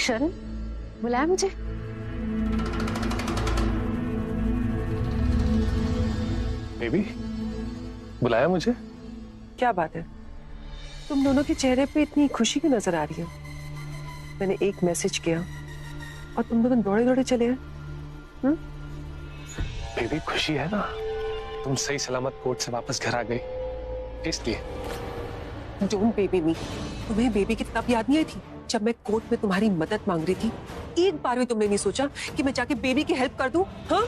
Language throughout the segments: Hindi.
शरण, बुलाया मुझे? बेबी, बुलाया मुझे? क्या बात है, तुम दोनों के चेहरे पे इतनी खुशी क्यों नजर आ रही है? मैंने एक मैसेज किया और तुम दोनों दौड़े दौड़े चले आए। बेबी खुशी है ना, तुम सही सलामत कोर्ट से वापस घर आ गई, इसलिए। डोंट बेबी मी। तुम्हें बेबी की तब याद नहीं आई थी जब मैं कोर्ट में तुम्हारी मदद मांग रही थी? एक बार भी तुमने नहीं सोचा कि मैं जाके बेबी की हेल्प कर दूं? हाँ,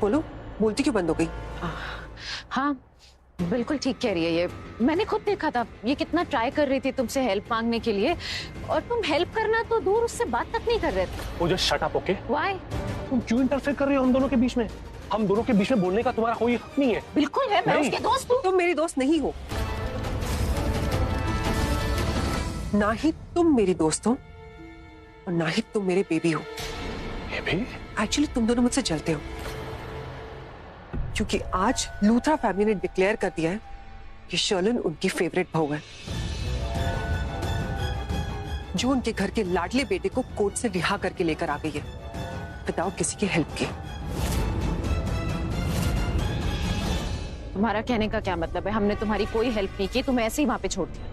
बोलो, बोलती क्यों बंद हो गई? हाँ बिल्कुल ठीक कह रही है ये। मैंने खुद देखा था ये कितना ट्राई कर रही थी तुमसे हेल्प मांगने के लिए, और तुम हेल्प करना तो दूर, उससे बात तक नहीं कर रहे थे। वो just shut up, okay? Why? तुम क्यों इंटरफेयर कर रही हो हम दोनों के बीच में? हम दोनों के बीच में बोलने का तुम्हारा कोई हक नहीं है। बिल्कुल है, मैं नहीं। उसके दोस्त हूँ। तुम मेरी दोस्त नहीं हो, ना ही तुम मेरी दोस्त हो और ना ही तुम मेरे बेबी हो। बेबी? एक्चुअली तुम दोनों मुझसे जलते हो क्योंकि आज लूथरा फैमिली ने डिक्लेयर कर दिया है कि शर्लिन उनकी फेवरेट बहू है, जो उनके घर के लाडले बेटे को कोर्ट से रिहा करके लेकर आ गई है विदाउट किसी की हेल्प के। तुम्हारा कहने का क्या मतलब है? हमने तुम्हारी कोई हेल्प नहीं की, तुम्हें ऐसे ही वहां पे छोड़ दिया?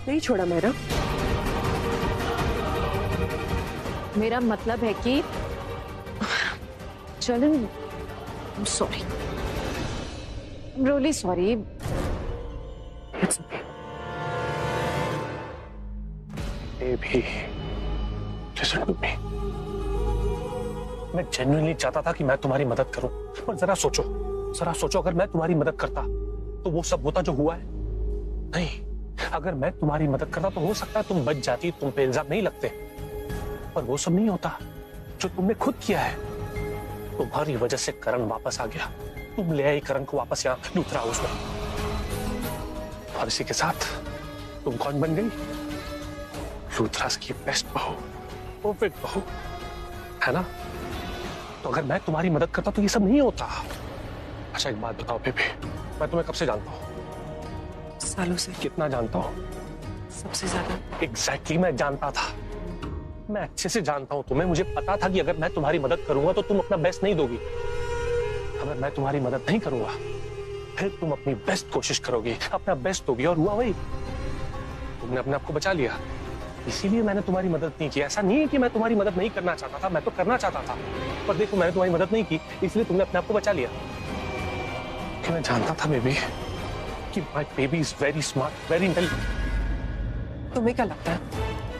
नहीं छोड़ा मेरा। मेरा मतलब है कि चलन, sorry, really sorry. Baby, listen to me. मैं जेन्युइनली चाहता था कि मैं तुम्हारी मदद करूं, पर जरा सोचो अगर मैं तुम्हारी मदद करता तो वो सब होता जो हुआ है? नहीं, अगर मैं तुम्हारी मदद करता तो हो सकता है तुम बच जाती, तुम पे इल्जाम नहीं लगते, पर वो सब नहीं होता जो तुमने खुद किया है। तुम्हारी वजह से करण वापस आ गया, तुम ले आई करण को वापस यहाँ लूथरा हाउस में, और इसी के साथ तुम कौन बन गई? लूथरास की बेस्ट बहू, परफेक्ट बहू, है ना? तो अगर मैं तुम्हारी मदद करता तो ये सब नहीं होता। अच्छा एक बात बताओ बेबी, मैं तुम्हें कब से जानता हूँ? सालों से। कितना जानता हूँ? सबसे ज्यादा। एग्जैक्टली मैं जानता था, मैं अच्छे से जानता हूं तुम्हें। मुझे पता था कि अगर मैं तुम्हारी मदद करूंगा तो तुम अपना बेस्ट नहीं दोगी, अगर मैं तुम्हारी मदद नहीं करूंगा फिर तुम अपनी बेस्ट कोशिश करोगी, अपना बेस्ट दोगी, और हुआ वही। तुमने अपने आप को बचा लिया, इसीलिए मैंने तुम्हारी मदद नहीं की। ऐसा नहीं है कि मैं तुम्हारी मदद नहीं करना चाहता था, मैं तो करना चाहता था, पर देखो मैंने तुम्हारी मदद नहीं की, इसलिए तुमने अपने आप को बचा लिया। कि मैं जानता था बेबी कि my baby is very smart, very intelligent. तुम्हें क्या लगता है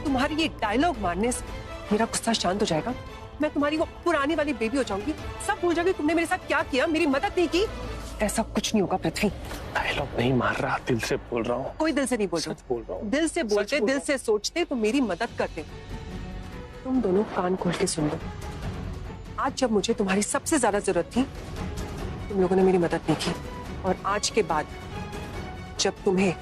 तुम्हारी ये डायलॉग मारने से मेरा गुस्सा शांत हो जाएगा? मैं तुम्हारी वो पुरानी वाली बेबी हो जाऊंगी, सब भूल जाओगी तुमने मेरे साथ क्या किया, मेरी मदद नहीं की। ऐसा कुछ नहीं होगा पृथ्वी। डायलॉग नहीं मार रहा, दिल से बोल रहा हूँ। कोई दिल से नहीं बोल रहा, सच बोल रहा हूँ। दिल से बोलते, दिल से सोचते तो मेरी मदद करते। तुम दोनों कान खोल के सुन लो, आज जब मुझे तुम्हारी सबसे ज्यादा जरूरत थी तुम लोगों ने मेरी मदद नहीं की, और आज के बाद जब तुम्हें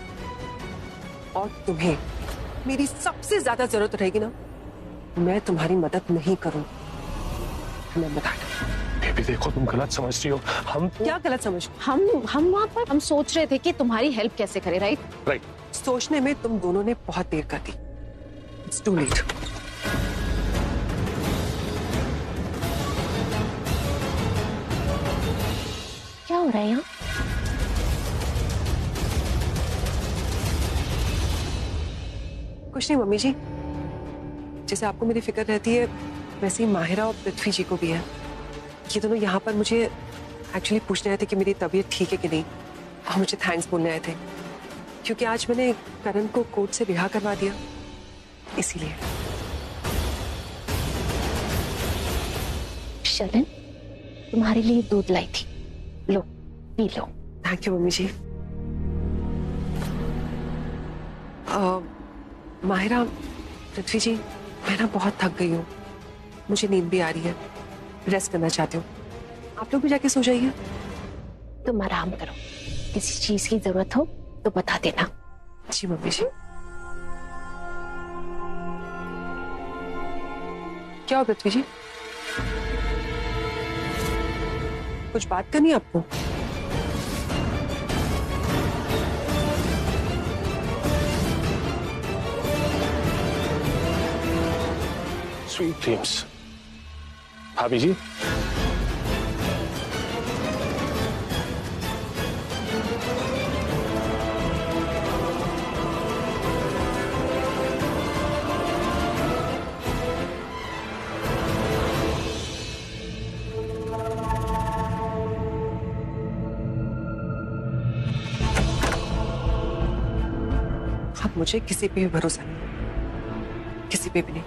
मेरी सबसे ज्यादा जरूरत रहेगी ना, मैं तुम्हारी मदद नहीं करूंगी। मैं बता दूं। बेबी देखो तुम गलत समझ रही हो, हम तो... क्या गलत समझ? हम वहां पर हम सोच रहे थे कि तुम्हारी हेल्प कैसे करें, राइट? राइट। सोचने में तुम दोनों ने बहुत देर कर दी। It's to late. क्या हो रहा है यहाँ? कुछ नहीं मम्मी जी, जैसे आपको मेरी फिक्र रहती है वैसे ही माहिरा और पृथ्वी जी को भी है। ये दोनों यहाँ पर मुझे एक्चुअली पूछने आए थे कि मेरी तबीयत ठीक है कि नहीं, और मुझे थैंक्स बोलने आए थे क्योंकि आज मैंने करण को कोर्ट से रिहा करवा दिया, इसीलिए। शरण, तुम्हारे लिए दूध लाई थी, लो पी लो। Thank you mummy ji. Mahira, Prithvi ji, मैं ना बहुत थक गई हूँ, मुझे नींद भी आ रही है, रेस्ट करना चाहती हूँ। आप लोग भी जाके सो जाइए। तुम आराम करो, किसी चीज की जरूरत हो तो बता देना। जी मम्मी जी। क्या हो पृथ्वी जी, कुछ बात करनी है आपको? Sweet dreams. भाभी जी, अब मुझे किसी पे भी भरोसा नहीं, किसी पे भी नहीं।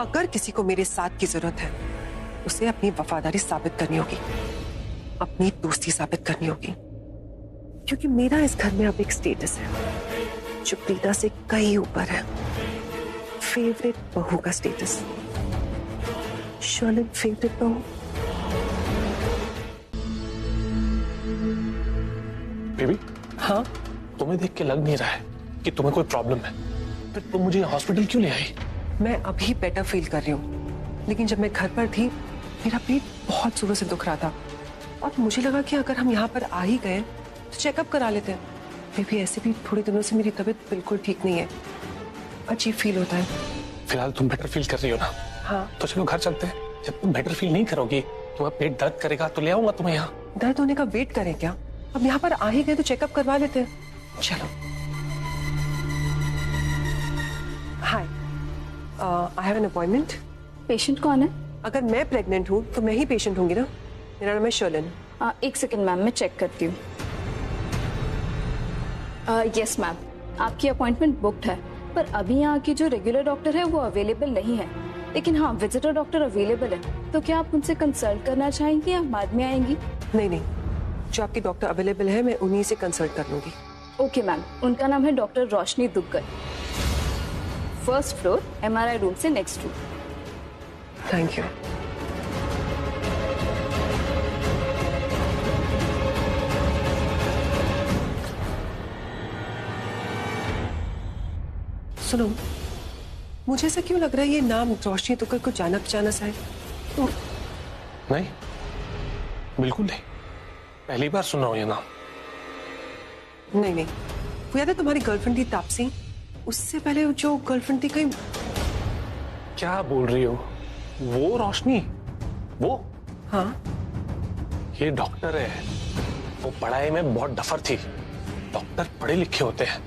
अगर किसी को मेरे साथ की जरूरत है, उसे अपनी वफादारी साबित करनी होगी, अपनी दोस्ती साबित करनी होगी, क्योंकि मेरा इस घर में अब एक स्टेटस है जो प्रीता से कहीं ऊपर है। फेवरेट बहू का स्टेटस। शर्लिन फेवरेट बहू। बेबी, हाँ, तुम्हें देख के लग नहीं रहा है कि तुम्हें कोई प्रॉब्लम है, फिर तुम मुझे हॉस्पिटल क्यों ले आई? मैं अभी बेटर फील कर रही हूँ, लेकिन जब मैं घर पर थी मेरा पेट बहुत जोरों से दुख रहा था और मुझे लगा कि अगर हम यहाँ पर आ ही गए तो चेकअप करा लेते हैं। बेबी, ऐसे भी थोड़े दिनों से मेरी तबीयत बिल्कुल ठीक नहीं है, अजीब फील होता है। फिलहाल तुम बेटर फील कर रही हो ना? हाँ। तो चलो घर चलते हैं। जब तुम बेटर फील नहीं करोगी, तुम्हारा पेट दर्द करेगा तो ले आऊंगा तुम्हें यहाँ। दर्द होने का वेट करें क्या? अब यहाँ पर आ ही गए तो चेकअप करवा लेते हैं। चलो। Hi, I have an appointment. Patient कौन है? अगर मैं प्रेग्नेंट हूँ तो मैं ही पेशेंट होंगी ना। मेरा नाम है शर्लिन। एक सेकंड मैम, मैं चेक करती हूँ। यस मैम, आपकी अपॉइंटमेंट बुक्ड है, पर अभी यहाँ की जो रेगुलर डॉक्टर है वो अवेलेबल नहीं है, लेकिन हाँ विजिटर डॉक्टर अवेलेबल है। तो क्या आप उनसे कंसल्ट करना चाहेंगी या बाद में आएंगी? नहीं नहीं, जो आपके डॉक्टर अवेलेबल है मैं उन्हीं से कंसल्ट कर लूंगी। ओके मैम, उनका नाम है doctor Roshni Duggal, first floor, MRI room से नेक्स्ट रूम। Thank you. सुनो, मुझे ऐसा क्यों लग रहा है ये नाम रोशनी दुग्गल को जाना पहचाना सा है? तो नहीं, बिल्कुल नहीं, पहली बार सुन रहा हूँ ये नाम। नहीं नहीं, वो याद है तुम्हारी गर्लफ्रेंड थी तापसी, उससे पहले जो गर्लफ्रेंड थी कहीं। क्या बोल रही हो? वो रोशनी? वो? हाँ, ये डॉक्टर है। वो पढ़ाई में बहुत डफर थी। डॉक्टर पढ़े लिखे होते हैं,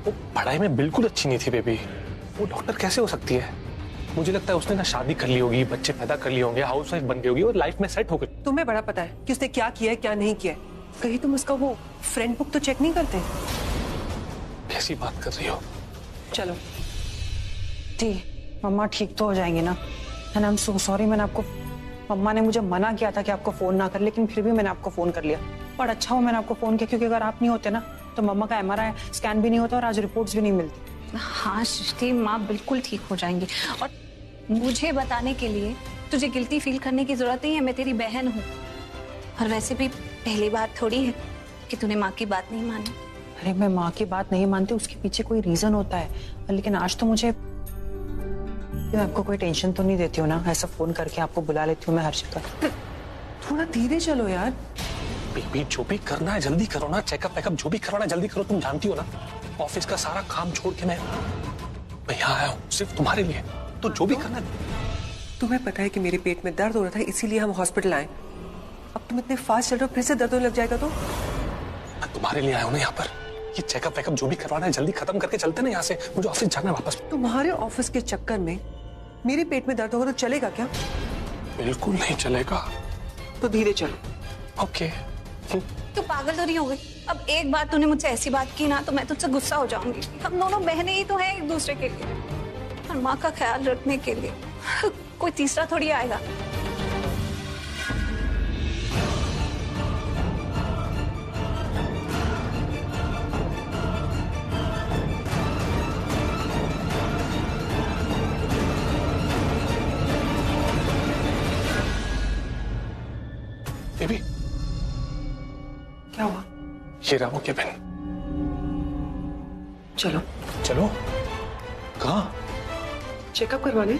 वो पढ़ाई में बिल्कुल अच्छी नहीं थी बेबी। वो डॉक्टर कैसे हो सकती है? मुझे लगता है उसने ना शादी कर ली होगी, बच्चे पैदा कर लिए होंगे, हाउस वाइफ बन गई होगी और लाइफ में सेट हो गई। तुम्हें बड़ा पता है कि उसने क्या किया है क्या नहीं किया है। कहीं तुम उसका वो फ्रेंड बुक तो चेक नहीं करते? कैसी बात कर रही हो? चलो। जी, मम्मा ठीक तो हो जाएंगी ना? And I am so sorry, मैंने आपको, मम्मा ने मुझे मना किया था कि आपको फोन ना कर, लेकिन फिर भी मैंने आपको फोन कर लिया। पर अच्छा हो मैंने आपको फोन किया, क्योंकि अगर आप नहीं होते ना तो मम्मा का MRI स्कैन भी नहीं होता और आज रिपोर्ट्स भी नहीं मिलती। हाँ सृष्टि, माँ बिल्कुल ठीक हो जाएंगी और मुझे बताने के लिए तुझे गिल्टी फील करने की जरूरत नहीं है। मैं तेरी बहन हूँ और वैसे भी पहली बात थोड़ी है कि तूने माँ की बात नहीं मानी। अरे मैं माँ की बात नहीं मानती, उसके पीछे कोई रीजन होता है, लेकिन आज तो मुझे, मैं आपको कोई टेंशन तो नहीं देती हूँ ना? ऐसा फोन करके आपको बुला लेती हूँ मैं हर जगह। थोड़ा धीरे चलो यार। बेबी, जो भी करना है जल्दी करो ना। चेकअप वेकअप जो भी करवाना है जल्दी करो। तुम जानती हो ना, ऑफिस का सारा काम छोड़ के मैं यहाँ आया हूँ सिर्फ तुम्हारे लिए। तो जो भी करना है। तुम्हें पता है कि मेरे पेट में दर्द हो रहा था, इसीलिए हम हॉस्पिटल आए। अब तुम इतने फास्ट चल रहे हो, फिर से दर्द होने लग जाएगा तो? मैं तुम्हारे लिए आया हूँ ना यहाँ पर। ये चेकअप वेकअप जो भी करवाना है जल्दी खत्म करके चलते ना यहाँ से। मुझे ऑफिस जाना है वापस। तुम्हारे ऑफिस के चक्कर में मेरे पेट में दर्द होगा तो चलेगा क्या? बिल्कुल नहीं चलेगा। तो धीरे चलो। ओके। तू पागल तो नहीं हो गई? अब एक बार तूने मुझसे ऐसी बात की ना तो मैं तुझसे गुस्सा हो जाऊंगी। हम दोनों बहनें ही तो हैं एक दूसरे के लिए और माँ का ख्याल रखने के लिए कोई तीसरा थोड़ी आएगा। बेबी, क्या हुआ? ये रहा वो केबिन। चलो। चलो? कहाँ? चेकअप करवाने।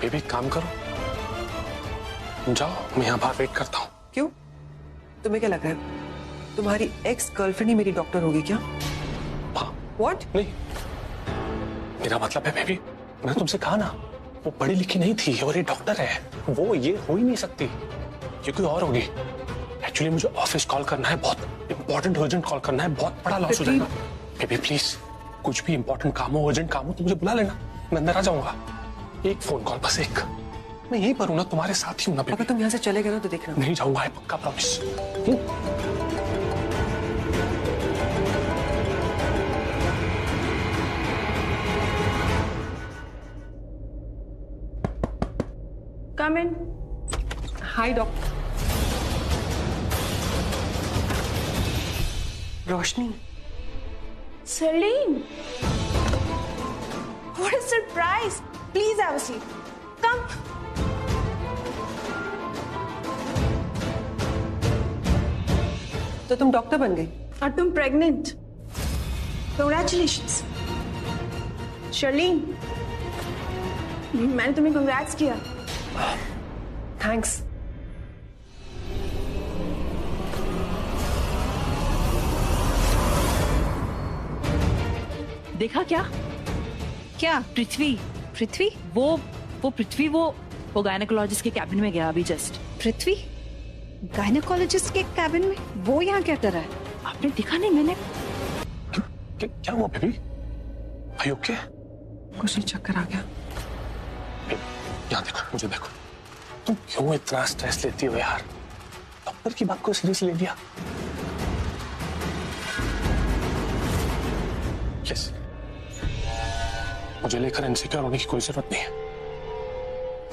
बेबी काम करो, जाओ, मैं यहाँ बाहर वेट करता हूँ। क्यों? तुम्हें क्या लग रहा है तुम्हारी एक्स गर्लफ्रेंड ही मेरी डॉक्टर होगी क्या? हाँ। व्हाट? नहीं, मेरा मतलब है बेबी, मैंने तुमसे कहा ना, वो पढ़ी लिखी नहीं थी और ये डॉक्टर है, वो ये हो ही नहीं सकती, ये कोई और होगी। एक्चुअली मुझे ऑफिस कॉल करना है, बहुत इंपॉर्टेंट अर्जेंट कॉल करना है, बहुत बड़ा लॉस हो जाएगा। बेबी प्लीज, कुछ भी इंपॉर्टेंट काम हो, अर्जेंट काम हो तो मुझे बुला लेना, मैं अंदर आ जाऊंगा। एक फोन कॉल, बस एक। मैं यहीं पर हूं ना, तुम्हारे साथ ही हूं ना बेबी। अगर तुम यहाँ से चले गए ना तो देखना। नहीं जाऊंगा, है पक्का, promise. Come in. Hi doctor. Roshni. Celine, what a surprise! Please have a seat. Come. तो तुम डॉक्टर बन गई? और तुम प्रेग्नेंट? Congratulations. शर्लीन, मैंने तुम्हें कंग्रेट्स किया। थैंक्स। देखा क्या? क्या? पृथ्वी पृथ्वी? वो पृथ्वी वो गायनेकोलॉजिस्ट के कैबिन में गया अभी जस्ट। पृथ्वी गायनेकोलॉजिस्ट के कैबिन में? वो यहाँ क्या कर रहा है? आपने देखा नहीं? मैंने क्या हुआ बेबी? Are you okay? कुछ नहीं, चक्कर आ गया। यहाँ देखो, मुझे देखो, तुम क्यों इतना स्ट्रेस लेती हो यार? डॉक्टर की बात को सीरियस ले लिया। यस, मुझे लेकर इनसिक्योर होने की कोई जरूरत नहीं है,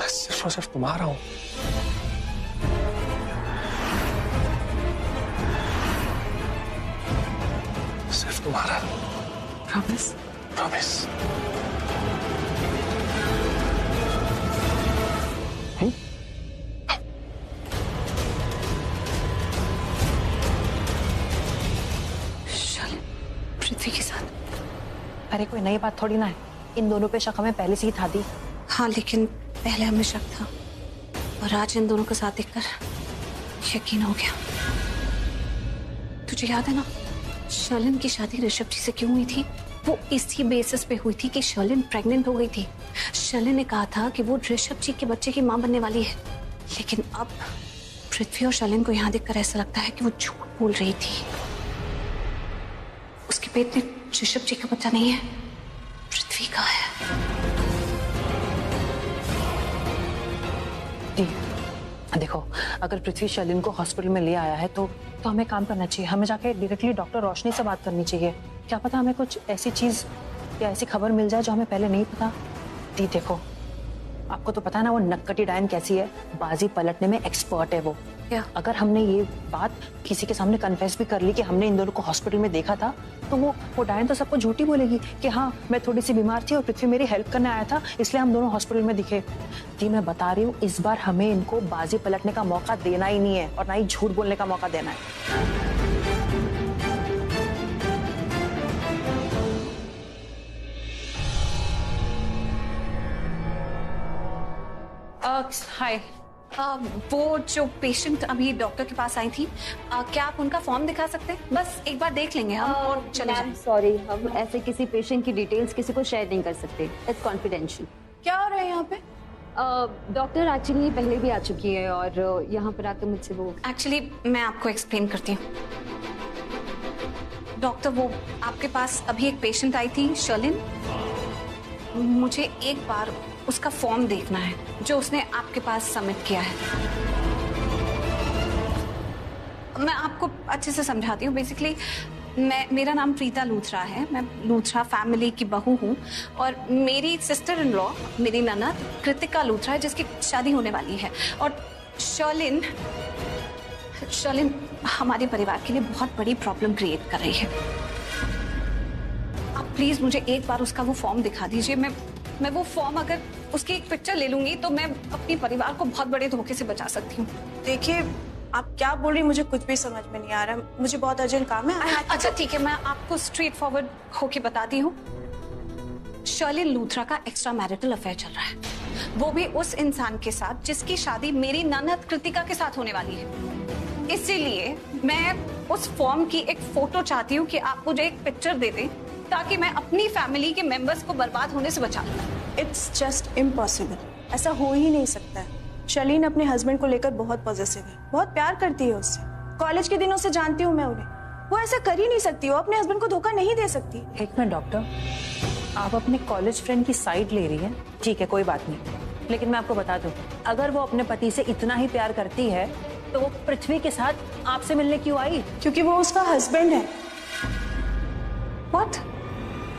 मैं सिर्फ और सिर्फ तुम्हारा हूं। सिर्फ तुम्हारा। प्रॉमिस? प्रॉमिस। पृथ्वी के साथ? अरे कोई नई बात थोड़ी ना है, इन दोनों पे शक हमें पहले से ही था दी। हाँ, लेकिन पहले हमें शक था और आज इन दोनों को साथ देखकर यकीन हो गया। तुझे याद है ना, शर्लिन की शादी ऋषभ जी से क्यों हुई थी? वो इसी बेसिस पे हुई थी कि शर्लिन प्रेग्नेंट हो गई थी। शर्लिन ने कहा था कि वो ऋषभ जी के बच्चे की मां बनने वाली है, लेकिन अब पृथ्वी और शर्लिन को यहाँ देखकर ऐसा लगता है कि वो झूठ बोल रही थी। उसके पेट में ऋषभ जी का बच्चा नहीं है, पृथ्वी का है। देखो, अगर पृथ्वी शर्लिन को हॉस्पिटल में ले आया है तो हमें काम करना चाहिए, हमें जाके डायरेक्टली डॉक्टर रोशनी से बात करनी चाहिए। क्या पता हमें कुछ ऐसी चीज या ऐसी खबर मिल जाए जो हमें पहले नहीं पता। दी देखो, आपको तो पता है ना वो नक्कटी डायन कैसी है, बाजी पलटने में एक्सपर्ट है वो। क्या? अगर हमने ये बात किसी के सामने कन्फेस भी कर ली कि हमने इन दोनों को हॉस्पिटल में देखा था, तो वो डायन तो सबको झूठी बोलेगी कि हाँ मैं थोड़ी सी बीमार थी और पृथ्वी मेरी हेल्प करने आया था, इसलिए हम दोनों हॉस्पिटल में दिखे। दी मैं बता रही हूँ, इस बार हमें इनको बाजी पलटने का मौका देना ही नहीं है और ना ही झूठ बोलने का मौका देना है। हाय, वो जो पेशेंट अभी डॉक्टर के पास आई थी, क्या आप उनका फॉर्म दिखा सकते हैं? बस एक बार देख लेंगे हम और चले जाएंगे। सॉरी, हम ऐसे किसी पेशेंट की डिटेल्स किसी को शेयर नहीं कर सकते, इट्स कॉन्फिडेंशियल। क्या हो रहा है यहाँ पे? डॉक्टर एक्चुअली पहले भी आ चुकी है और यहाँ पर आकर मुझसे वो एक्चुअली मैं आपको एक्सप्लेन करती हूँ। डॉक्टर, वो आपके पास अभी एक पेशेंट आई थी शर्लिन, मुझे एक बार उसका फॉर्म देखना है जो उसने आपके पास सबमिट किया है। मैं आपको अच्छे से समझाती हूँ। बेसिकली मेरा नाम प्रीता लूथरा है, मैं लूथरा फैमिली की बहू हूँ और मेरी सिस्टर इन लॉ, मेरी ननद कृतिका लूथरा है जिसकी शादी होने वाली है। और शर्लिन हमारे परिवार के लिए बहुत बड़ी प्रॉब्लम क्रिएट कर रही है। आप प्लीज मुझे एक बार उसका वो फॉर्म दिखा दीजिए। मैं वो फॉर्म, अगर उसकी एक पिक्चर ले लूंगी तो मैं अपने परिवार को बहुत बड़े धोखे से बचा सकती हूँ। देखिए, आप क्या बोल रही, मुझे कुछ भी समझ में नहीं आ रहा, मुझे बहुत अर्जेंट काम है। अच्छा ठीक है, मैं आपको स्ट्रेट फॉरवर्ड होके बताती हूँ। शर्लिन लूथरा का एक्स्ट्रा मैरिटल अफेयर चल रहा है, वो भी उस इंसान के साथ जिसकी शादी मेरी ननद कृतिका के साथ होने वाली है। इसीलिए मैं उस फॉर्म की एक फोटो चाहती हूँ कि आप मुझे एक पिक्चर दे दें ताकि मैं अपनी फैमिली के मेंबर्स को बर्बाद होने से बचा लूं। इट्स जस्ट इम्पॉसिबल, ऐसा हो ही नहीं सकता है। शर्लीन अपने हस्बैंड को लेकर बहुत पॉजेसिव है, बहुत प्यार करती है उससे। कॉलेज के दिनों से जानती हूँ मैं उन्हें, वो ऐसा कर ही नहीं सकती, वो अपने हस्बैंड को धोखा नहीं दे सकती। एक मिनट डॉक्टर, आप अपने कॉलेज फ्रेंड की साइड ले रही हैं, ठीक है कोई बात नहीं, लेकिन मैं आपको बता दूं, अगर वो अपने पति से इतना ही प्यार करती है तो वो पृथ्वी के साथ आपसे मिलने क्यों आई? क्योंकि वो उसका हस्बैंड है। व्हाट?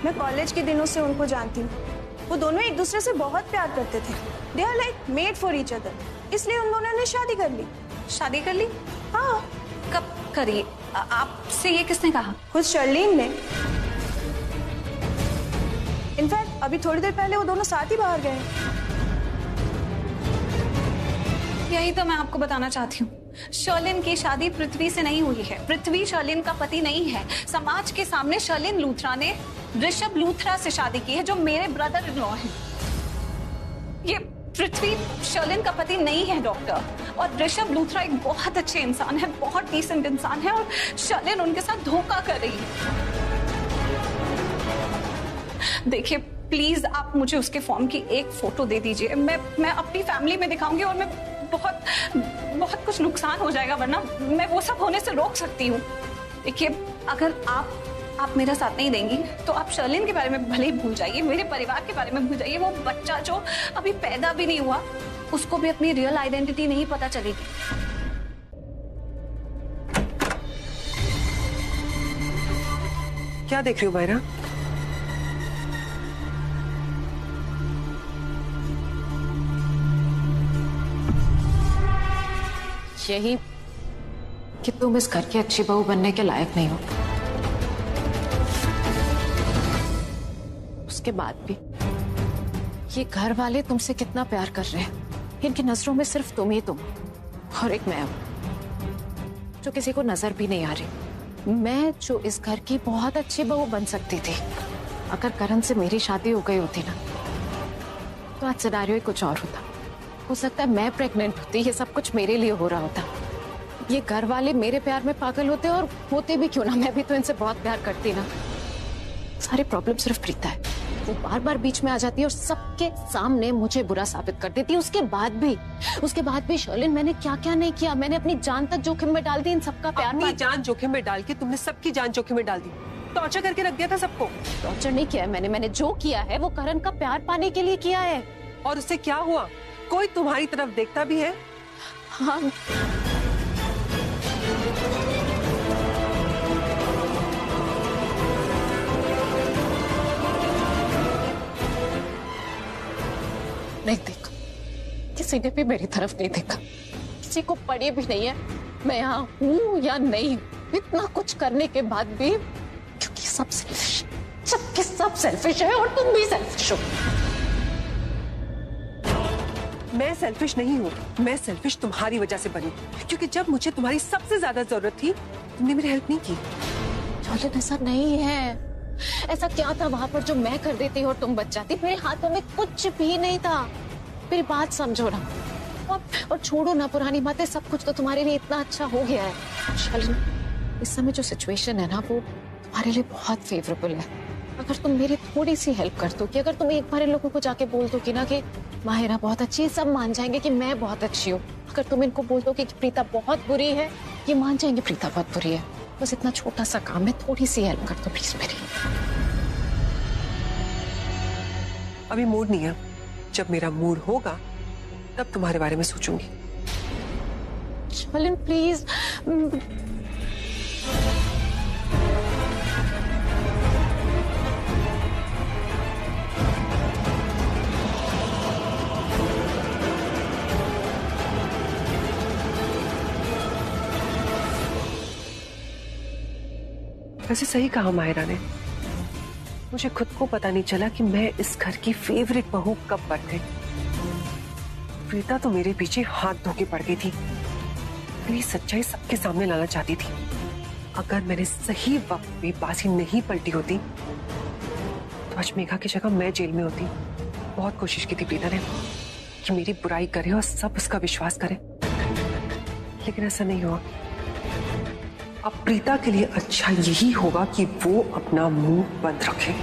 मैं कॉलेज के दिनों से उनको जानती हूँ, वो दोनों एक दूसरे से बहुत प्यार करते थे। They are like made for each other, इसलिए उन दोनों ने शादी कर ली। शादी कर ली? हाँ। कब करी? आपसे ये किसने कहा? खुद शर्लीन ने। इनफैक्ट अभी थोड़ी देर पहले वो दोनों साथ ही बाहर गए। यही तो मैं आपको बताना चाहती हूँ, शर्लिन की शादी पृथ्वी से नहीं हुई है। पृथ्वी शर्लिन का पति नहीं है। समाज के सामने शर्लिन लूथरा ने ऋषभ लूथरा से शादी की है, जो मेरे ब्रदर इन लॉ हैं। ये पृथ्वी शर्लिन का पति नहीं है डॉक्टर, और ऋषभ लूथरा एक बहुत अच्छे इंसान है, बहुत डिसेंट इंसान है, और शर्लिन उनके साथ धोखा कर रही है। देखिए प्लीज आप मुझे उसके फॉर्म की एक फोटो दे दीजिए, मैं अपनी फैमिली में दिखाऊंगी, और मैं बहुत कुछ नुकसान हो जाएगा, वरना मैं वो सब होने से रोक सकती हूँ। देखिए अगर आप मेरा साथ नहीं देंगी तो आप शर्लिन के बारे में भले ही भूल जाइए, मेरे परिवार के बारे में भूल जाइए। वो बच्चा जो अभी पैदा भी नहीं हुआ, उसको भी अपनी रियल आइडेंटिटी नहीं पता चलेगी। क्या देख रही हो मायरा? यही कि तुम इस घर की अच्छी बहू बनने के लायक नहीं हो। उसके बाद भी ये घर वाले तुमसे कितना प्यार कर रहे हैं, इनकी नजरों में सिर्फ तुम ही तुम और एक मैं हूं जो किसी को नजर भी नहीं आ रही। मैं जो इस घर की बहुत अच्छी बहू बन सकती थी, अगर करण से मेरी शादी हो गई होती ना, तो आज सिनेरियो ही कुछ और होता। हो सकता है मैं प्रेग्नेंट होती, ये सब कुछ मेरे लिए हो रहा होता। ये घर वाले मेरे प्यार में पागल होते, और होते भी क्यों ना, मैं भी तो इनसे बहुत प्यार करती ना। सारी प्रॉब्लम सिर्फ प्रीता है, वो बार बार बीच में आ जाती है और सबके सामने मुझे बुरा साबित कर देती है। उसके बाद भी शर्लिन, मैंने क्या क्या नहीं किया, मैंने अपनी जान तक जोखिम में डाल दी इन सबका प्यार। अपनी जान जोखिम में डाल के तुमने सबकी जान जोखिम में डाल दी, टॉर्चर करके रख दिया था सबको। टॉर्चर नहीं किया है मैंने जो किया है वो करण का प्यार पाने के लिए किया है। और उससे क्या हुआ? कोई तुम्हारी तरफ देखता भी है? हाँ, नहीं देखा, किसी ने भी मेरी तरफ नहीं देखा, किसी को पड़ी भी नहीं है मैं यहाँ हूँ या नहीं हूँ। इतना कुछ करने के बाद भी, क्योंकि सब सेल्फिश, सबके सब सेल्फिश है, और तुम भी सेल्फिश हो। मैं सेल्फिश नहीं हूँ, मैं सेल्फिश तुम्हारी वजह से बनी, क्योंकि जब मुझे तुम्हारी सबसे ज्यादा जरूरत थी तुमने मेरी हेल्प नहीं की। चलो ऐसा नहीं है, ऐसा क्या था वहां पर जो मैं कर देती और तुम बच जाती? मेरे हाथों में कुछ भी नहीं था। मेरी बात समझो ना, और छोड़ो ना पुरानी बातें, सब कुछ तो तुम्हारे लिए इतना अच्छा हो गया है। चलो इस समय जो सिचुएशन है ना, वो तुम्हारे लिए बहुत फेवरेबल है। अगर तुम मेरी थोड़ी सी हेल्प कर दो, कि अगर तुम एक बार इन लोगों को जाके बोल दो कि ना कि माहिरा बहुत अच्छी है, सब मान जाएंगे कि मैं बहुत अच्छी हूँ। अगर तुम इनको बोल दो कि प्रीता बहुत बुरी है, ये मान जाएंगे प्रीता बहुत बुरी है। बस इतना छोटा सा काम है, थोड़ी सी हेल्प कर दो प्लीज मेरी। अभी मूड नहीं है, जब मेरा मूड होगा तब तुम्हारे बारे में सोचूंगी। शर्लिन प्लीज। वैसे सही कहा माहिरा ने, मुझे खुद को पता नहीं चला कि मैं इस घर की फेवरेट बहू कब बन गई। प्रीता तो मेरे पीछे हाथ धो के पड़ गई थी, मेरी सच्चाई सबके सामने लाना चाहती थी। अगर मैंने सही वक्त पे बाजी नहीं पलटी होती तो आज मेघा की जगह मैं जेल में होती। बहुत कोशिश की थी प्रीता ने कि मेरी बुराई करे और सब उसका विश्वास करें, लेकिन ऐसा नहीं हुआ। अब प्रीता के लिए अच्छा यही होगा कि वो अपना मुंह बंद रखे।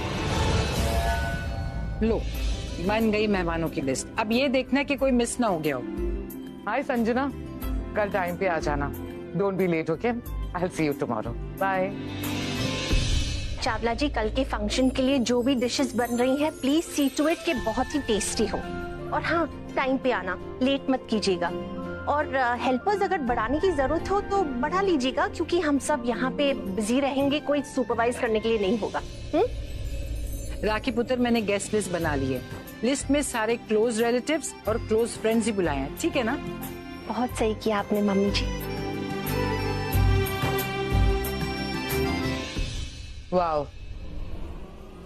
लो, बन गई मेहमानों की लिस्ट। अब ये देखना कि कोई मिस ना हो गया हो। हाय संजना, कल टाइम पे आ जाना। Don't be late, okay? I will see you tomorrow. Bye. Chawla ji, कल के फंक्शन के लिए जो भी डिशेस बन रही हैं, प्लीज सी टू इट कि बहुत ही टेस्टी हो। और हाँ, टाइम पे आना, लेट मत कीजिएगा। और हेल्पर्स अगर बढ़ाने की जरूरत हो तो बढ़ा लीजिएगा, क्योंकि हम सब यहाँ पे बिजी रहेंगे, कोई सुपरवाइज करने के लिए नहीं होगा। राखी पुत्र, मैंने गेस्ट लिस्ट बना ली है। लिस्ट में सारे क्लोज रिलेटिव्स और क्लोज फ्रेंड्स ही बुलाए हैं, ठीक है ना? बहुत सही किया आपने mummy ji. Wow,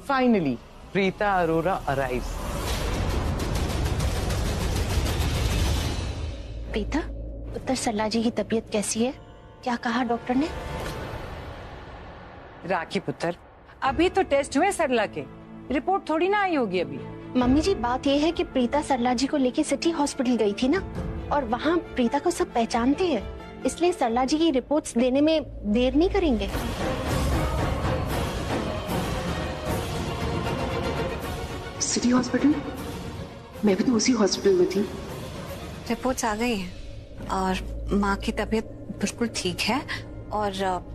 finally Preeta Arora arrives. Preeta, उत्तर सरला जी की तबीयत कैसी है? क्या कहा डॉक्टर ने? राखी पुत्र, अभी तो टेस्ट हुए सरला के, रिपोर्ट थोड़ी ना आई होगी अभी। मम्मी जी, बात यह है कि प्रीता सरला जी को लेके सिटी हॉस्पिटल गई थी ना, और वहाँ प्रीता को सब पहचानते हैं, इसलिए सरला जी की रिपोर्ट्स देने में देर नहीं करेंगे। City hospital? मैं भी तो उसी हॉस्पिटल में थी। रिपोर्ट्स आ गई हैं और माँ की तबीयत बिल्कुल ठीक है, और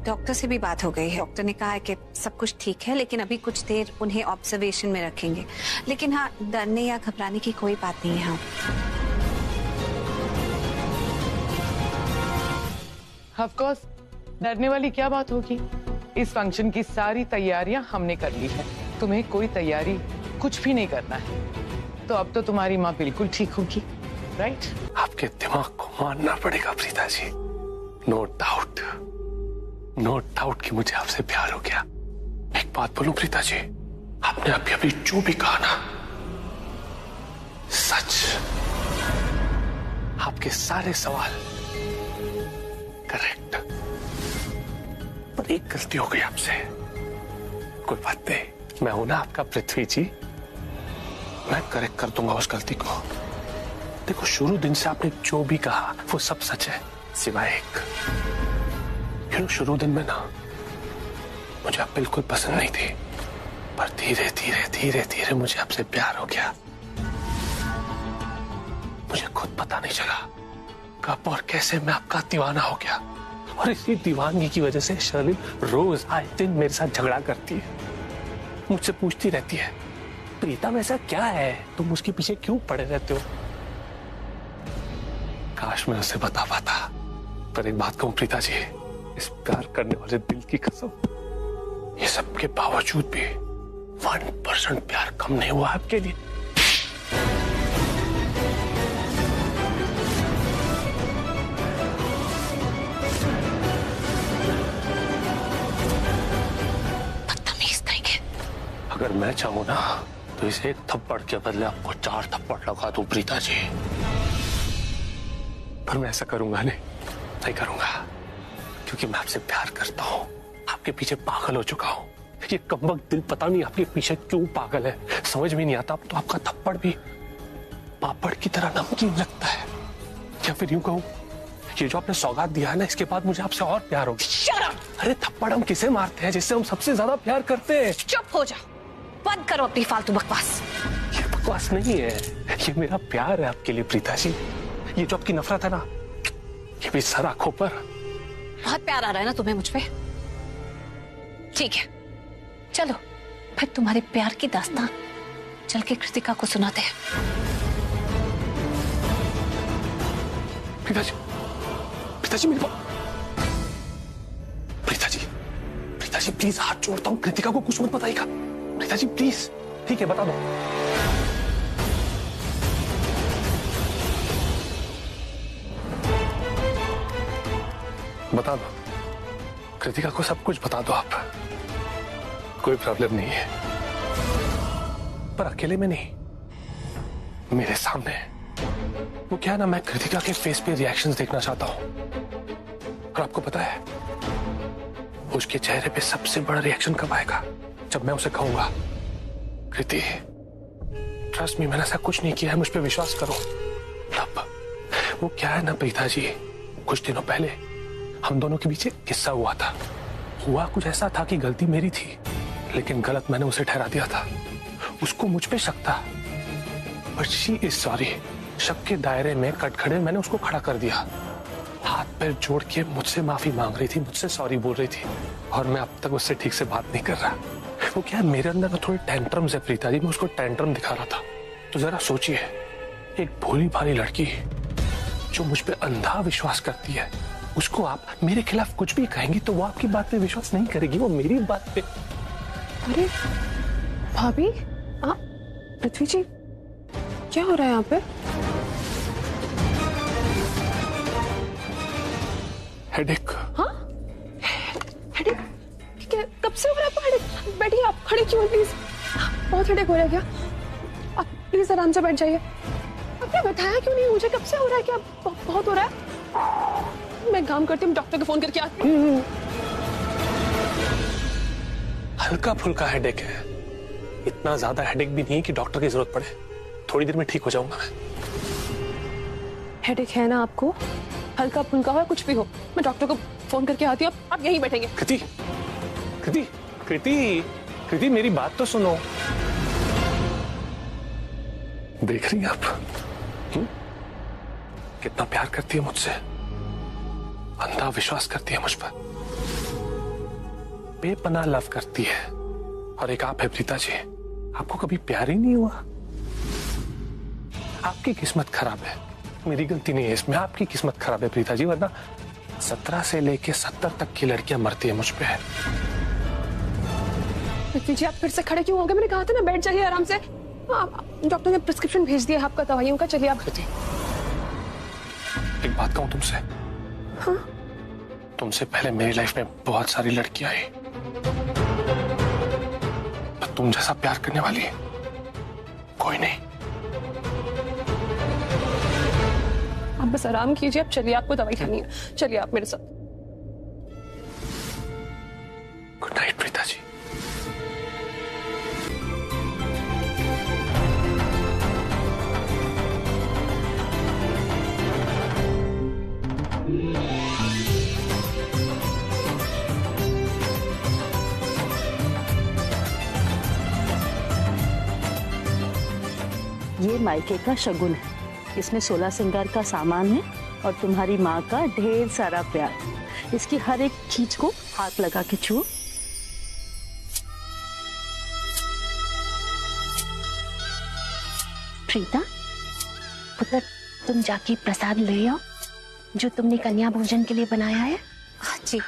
डॉक्टर से भी बात हो गई है। डॉक्टर ने कहा है कि सब कुछ ठीक है, लेकिन अभी कुछ देर उन्हें ऑब्जर्वेशन में रखेंगे। लेकिन हाँ, डरने या घबराने की कोई बात नहीं है। ऑफ कोर्स, डरने वाली क्या बात होगी? इस फंक्शन की सारी तैयारियां हमने कर ली है, तुम्हें कोई तैयारी कुछ भी नहीं करना है। तो अब तो तुम्हारी माँ बिल्कुल ठीक होगी, राइट? आपके दिमाग को मानना पड़ेगा Preeta ji. No doubt, no doubt कि मुझे आपसे प्यार हो गया। एक बात बोलूं प्रीता जी, आपने अभी अभी जो भी कहा ना, सच। आपके सारे सवाल करेक्ट, पर एक गलती हो गई आपसे। कोई बात नहीं, मैं हूं ना आपका पृथ्वी जी, मैं करेक्ट कर दूंगा उस गलती को। देखो, शुरू दिन से आपने जो भी कहा वो सब सच है, सिवाय एक। शुरू दिन में ना मुझे आप बिल्कुल पसंद नहीं थी, पर धीरे धीरे धीरे धीरे मुझे आपसे प्यार हो गया। मुझे खुद पता नहीं चला कब और कैसे मैं आपका दीवाना हो गया, और इसी दीवानगी की वजह से शर्लिन रोज आए दिन मेरे साथ झगड़ा करती है। मुझसे पूछती रहती है, प्रीता में ऐसा क्या है, तुम उसके पीछे क्यों पड़े रहते हो? काश मैं उसे बता पाता, पर एक बात कहूं प्रीता जी, इस प्यार करने वाले दिल की कसम, ये सब के बावजूद भी 1% प्यार कम नहीं हुआ आपके लिए। बदतमीज करेंगे। अगर मैं चाहूं ना तो इसे एक थप्पड़ के बदले आपको 4 थप्पड़ लगा दूं प्रीता जी, पर मैं ऐसा करूंगा नहीं करूंगा, क्योंकि मैं आपसे प्यार करता हूं, आपके पीछे पागल हो चुका हूं। ये कमबख्त दिल पता नहीं आपके पीछे क्यों पागल है, समझ में नहीं आता। अब तो आपका थप्पड़ भी पापड़ की तरह नमकीन लगता है। या फिर यूं कहूं, ये जो आपने सौगात दिया है ना, इसके बाद मुझे आपसे और प्यार हो गया। अरे थप्पड़ हम किसे मारते हैं? जिससे हम सबसे ज्यादा प्यार करते हैं। चुप हो जाओ, बंद करो अपनी फालतू बकवास। ये बकवास नहीं है, ये मेरा प्यार है आपके लिए प्रीता जी। ये जो आपकी नफरत है ना, ये भी सर आंखों पर। बहुत प्यार आ रहा है ना तुम्हें मुझ पे? ठीक है, चलो फिर तुम्हारे प्यार की दास्तान चल के कृतिका को सुनाते हैं। पिताजी मेरे पिताजी प्लीज हाथ जोड़ता हूँ, कृतिका को कुछ मत बताइएगा पिताजी प्लीज। ठीक है, बता दो। बता दो कृतिका को, सब कुछ बता दो आप, कोई प्रॉब्लम नहीं है। पर अकेले में नहीं, मेरे सामने। वो क्या है ना, मैं कृतिका के फेस पे रिएक्शंस देखना चाहता हूं। और आपको पता है उसके चेहरे पे सबसे बड़ा रिएक्शन कब आएगा? जब मैं उसे कहूंगा, कृति ट्रस्ट मी, मैंने ऐसा कुछ नहीं किया है, मुझ पे विश्वास करो। तब वो क्या है ना पिताजी, कुछ दिनों पहले हम दोनों के बीच एक किस्सा हुआ था। हुआ कुछ ऐसा था कि गलती मेरी थी, लेकिन गलत मैंने उसे ठहरा दिया था। उसको मुझ पे शक था, बट शी इज सॉरी। शक के दायरे में कटखड़े मैंने उसको खड़ा कर दिया, हाथ पैर जोड़ के मुझसे माफी मांग रही थी, मुझसे सॉरी बोल रही थी, और मैं अब तक उससे ठीक से बात नहीं कर रहा। वो क्या है, मेरे अंदर ना थोड़े टेंट्रम्स है प्रीता जी, मैं उसको टेंट्रम दिखा रहा था। तो जरा सोचिए, एक भोली भाली लड़की जो मुझ पे अंधा विश्वास करती है, उसको आप मेरे खिलाफ कुछ भी कहेंगी तो वो आपकी बात पे विश्वास नहीं करेगी, वो मेरी बात पे। अरे भाभी, पृथ्वी जी, क्या हो रहा है यहाँ पे? हेडेक। हाँ, हेडेक? क्या कब से हो रहा है आपको हेडेक? बैठिए, आप खड़े क्यों हैं प्लीज? बहुत हेडेक हो रहा है क्या? आप प्लीज आराम से बैठ जाइए। आपने बताया क्यों नहीं मुझे? कब से हो रहा है? क्या बहुत हो रहा है? मैं काम करती हूँ, डॉक्टर को फोन करके आती हूँ। हल्का फुल्का हेडेक है, इतना ज्यादा हेडेक भी नहीं कि डॉक्टर की जरूरत पड़े। थोड़ी देर में ठीक हो जाऊंगा मैं। हेडेक है ना आपको? हल्का फुल्का हो कुछ भी हो, मैं डॉक्टर को फोन करके आती हूँ, आप यहीं बैठेंगे। कृति, कृति, कृति, कृति, मेरी बात तो सुनो। देख रही हैं आप कितना प्यार करती है मुझसे, अंधा विश्वास करती है मुझ पर, बेपनाह लव करती है। और एक आप है प्रीता जी, आपको कभी प्यार ही नहीं हुआ। आपकी किस्मत खराब है, मेरी गलती नहीं है इसमें, आपकी किस्मत खराब है प्रीता जी, वरना 17 से लेके 70 तक की लड़कियां मरती है मुझ पे। पृथ्वी जी, आप फिर से खड़े क्यों हो गए? मैंने कहा था ना बैठ जाइए आराम से। डॉक्टर ने प्रिस्क्रिप्शन भेज दिया आपका दवाइयों का, चलिए आप। एक बात कहूं तुमसे? हाँ? तुमसे पहले मेरी लाइफ में बहुत सारी लड़कियां आई, पर तुम जैसा प्यार करने वाली कोई नहीं। आप बस आराम कीजिए, आप चलिए, आपको दवाई खानी है, चलिए आप मेरे साथ। Good night Preeta ji. ये मायके का शगुन है, इसमें 16 श्रृंगार का सामान है और तुम्हारी माँ का ढेर सारा प्यार। इसकी हर एक चीज को हाथ लगा के छुओ। प्रीता, पुत्र, तुम जाके प्रसाद ले आओ जो तुमने कन्या भोजन के लिए बनाया है। जी।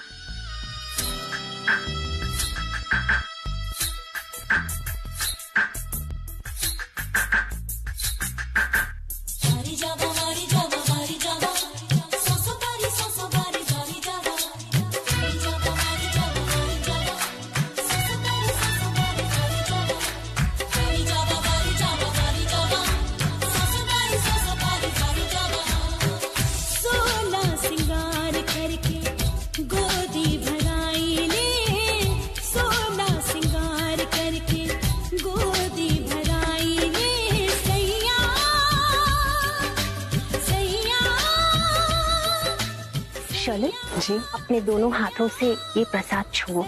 जी, अपने दोनों हाथों से ये प्रसाद छुओ।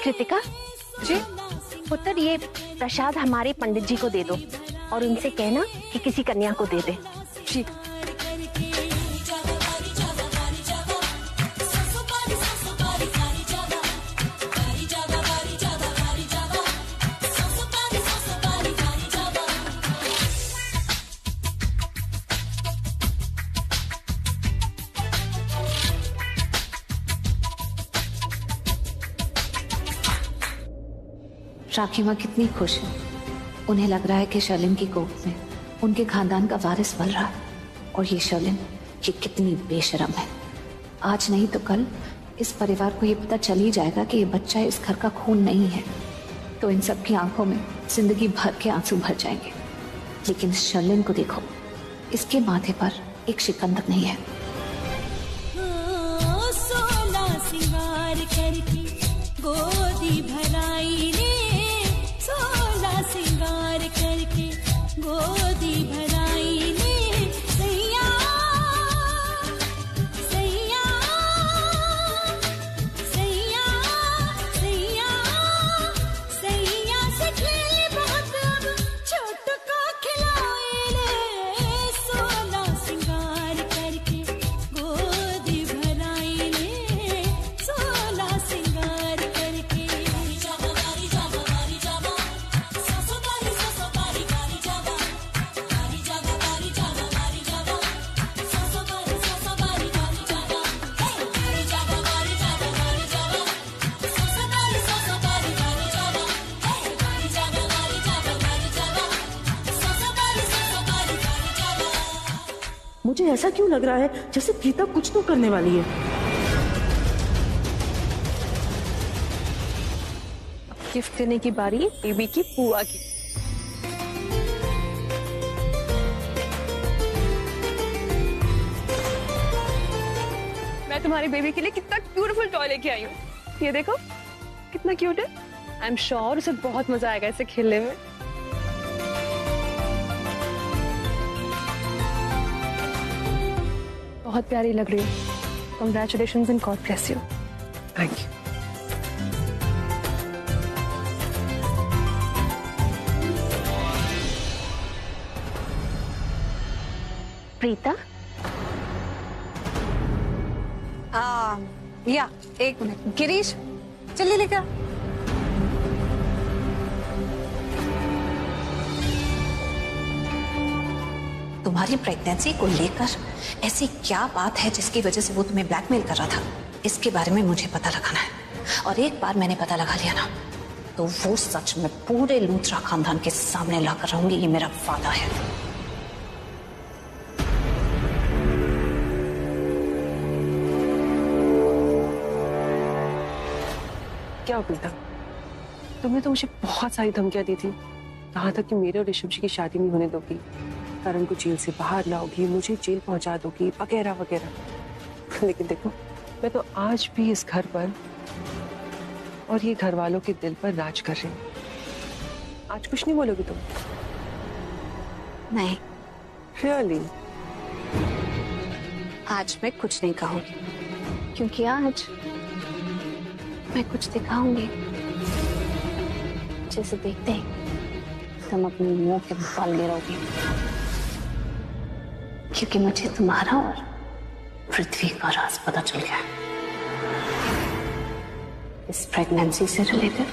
कृतिका जी, पुत्र, ये प्रसाद हमारे पंडित जी को दे दो और उनसे कहना कि किसी कन्या को दे दे। जी। राखी माँ कितनी खुश है, उन्हें लग रहा है कि शर्लिन की गोद में उनके खानदान का वारिस पल रहा है। और ये शर्लिन, ये कितनी बेशरम है। आज नहीं तो कल इस परिवार को ये पता चल ही जाएगा कि ये बच्चा इस घर का खून नहीं है, तो इन सब की आंखों में जिंदगी भर के आंसू भर जाएंगे। लेकिन शर्लिन को देखो, इसके माथे पर एक शिकन तक नहीं है। गोदी भराई रे, 16 श्रृंगार करके गोदी भराई रे, सैया सैया सैया सैया सैया मुझे ऐसा क्यों लग रहा है जैसे प्रीता कुछ तो करने वाली है। गिफ्ट देने की बारी बेबी की बुआ की। मैं तुम्हारी बेबी के लिए कितना ब्यूटीफुल टॉय लेके आई हूँ। ये देखो कितना क्यूट है। आई एम श्योर उसे बहुत मजा आएगा इसे खेलने में। बहुत प्यारी लग रही है। Congratulations and God bless you. Thank you. Preeta, या एक मिनट गिरीश, जल्दी लेकर। तुम्हारी प्रेगनेंसी को लेकर ऐसी क्या बात है जिसकी वजह से वो तुम्हें ब्लैकमेल कर रहा था? इसके बारे में मुझे पता लगाना है, और एक बार मैंने पता लगा लिया ना तो वो सच में पूरे लूथरा खानदान के सामने लाकर रहूंगी, ये मेरा वादा है। क्या प्रीता, तुमने तो मुझे बहुत सारी धमकियां दी थी, कहा था कि मेरे और ऋषभ जी की शादी नहीं होने दोगी, करण को जेल से बाहर लाओगी, मुझे जेल पहुंचा दोगी, वगैरह वगैरह। लेकिन देखो, मैं तो आज भी इस घर पर और ये घर वालों के दिल पर राज कर रही हूँ। आज कुछ नहीं बोलोगी तुम? नहीं। रियली? आज मैं कुछ नहीं कहूंगी, क्योंकि आज मैं कुछ दिखाऊंगी जैसे देखते ही तुम अपने मुंह के बाल गिरोगी, क्योंकि मुझे तुम्हारा और पृथ्वी का राज पता चल गया है, इस प्रेगनेंसी से रिलेटेड।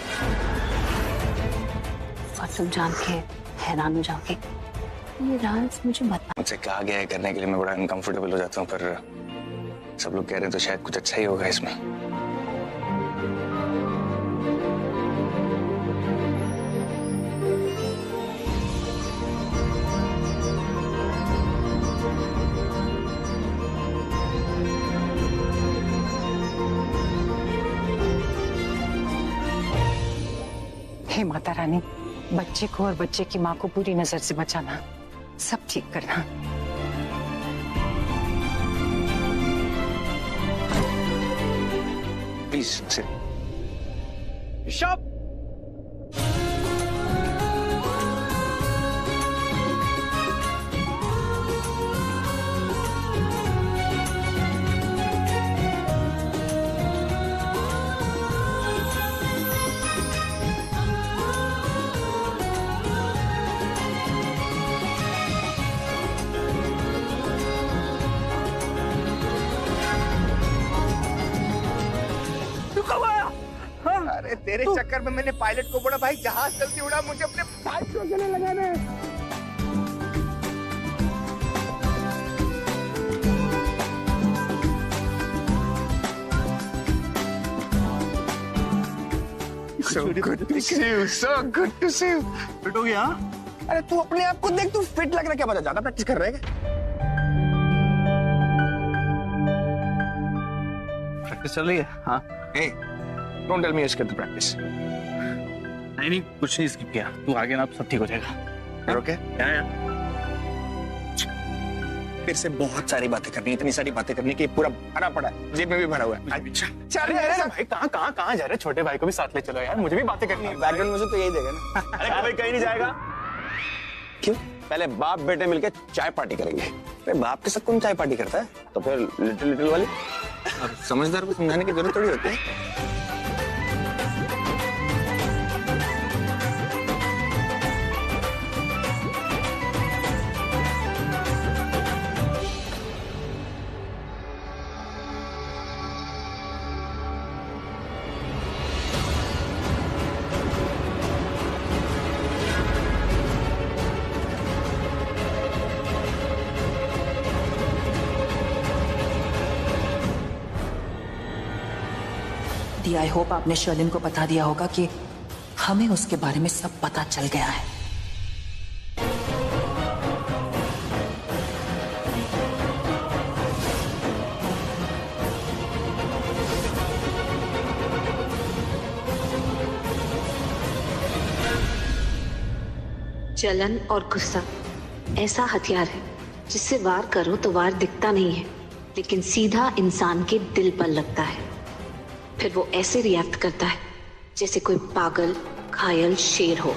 और तुम जान के हैरान हो जाओगे, ये राज मुझे बता। मुझसे कहा गया है करने के लिए, मैं बड़ा अनकंफर्टेबल हो जाता हूँ, पर सब लोग कह रहे हैं तो शायद कुछ अच्छा ही होगा इसमें। हे माता रानी, बच्चे को और बच्चे की माँ को बुरी नजर से बचाना, सब ठीक करना। Please sit. ऋषभ, अरे तेरे चक्कर में मैंने पायलट को बोला भाई जहाज जल्दी उड़ा, मुझे अपने भाई को गले लगाना है। So good to see you, so good to see you. Fit हो गया? अरे तू अपने आप को देख, तू फिट लग रहा है, क्या पता ज्यादा प्रैक्टिस कर रहा है? प्रैक्टिस चल रही है? हाँ। Hey, don't tell me you skipped the practice. नहीं कुछ नहीं स्किप किया, तू आगे ना सब ठीक हो जाएगा। ओके? फिर से बहुत सारी बातें करनी, इतनी सारी बातें करनी कि पूरा भरा पड़ा है, जेब में भी भरा हुआ है। अच्छा भाई, कहाँ जा रहे? छोटे भाई को भी साथ ले चलो यार, मुझे भी बातें करनी है। बैकग्राउंड मुझे तो यही देगा ना। अरे कोई कहीं नहीं जाएगा। क्यों? पहले बाप बेटे मिलके चाय पार्टी करेंगे। अरे बाप के साथ कौन चाय पार्टी करता है? तो फिर लिटिल लिटिल वाली। अब समझदार को समझाने की जरूरत थोड़ी होती है। आई होप आपने शर्लिन को बता दिया होगा कि हमें उसके बारे में सब पता चल गया है। जलन और गुस्सा ऐसा हथियार है जिससे वार करो तो वार दिखता नहीं है, लेकिन सीधा इंसान के दिल पर लगता है। फिर वो ऐसे रिएक्ट करता है जैसे कोई पागल घायल शेर हो।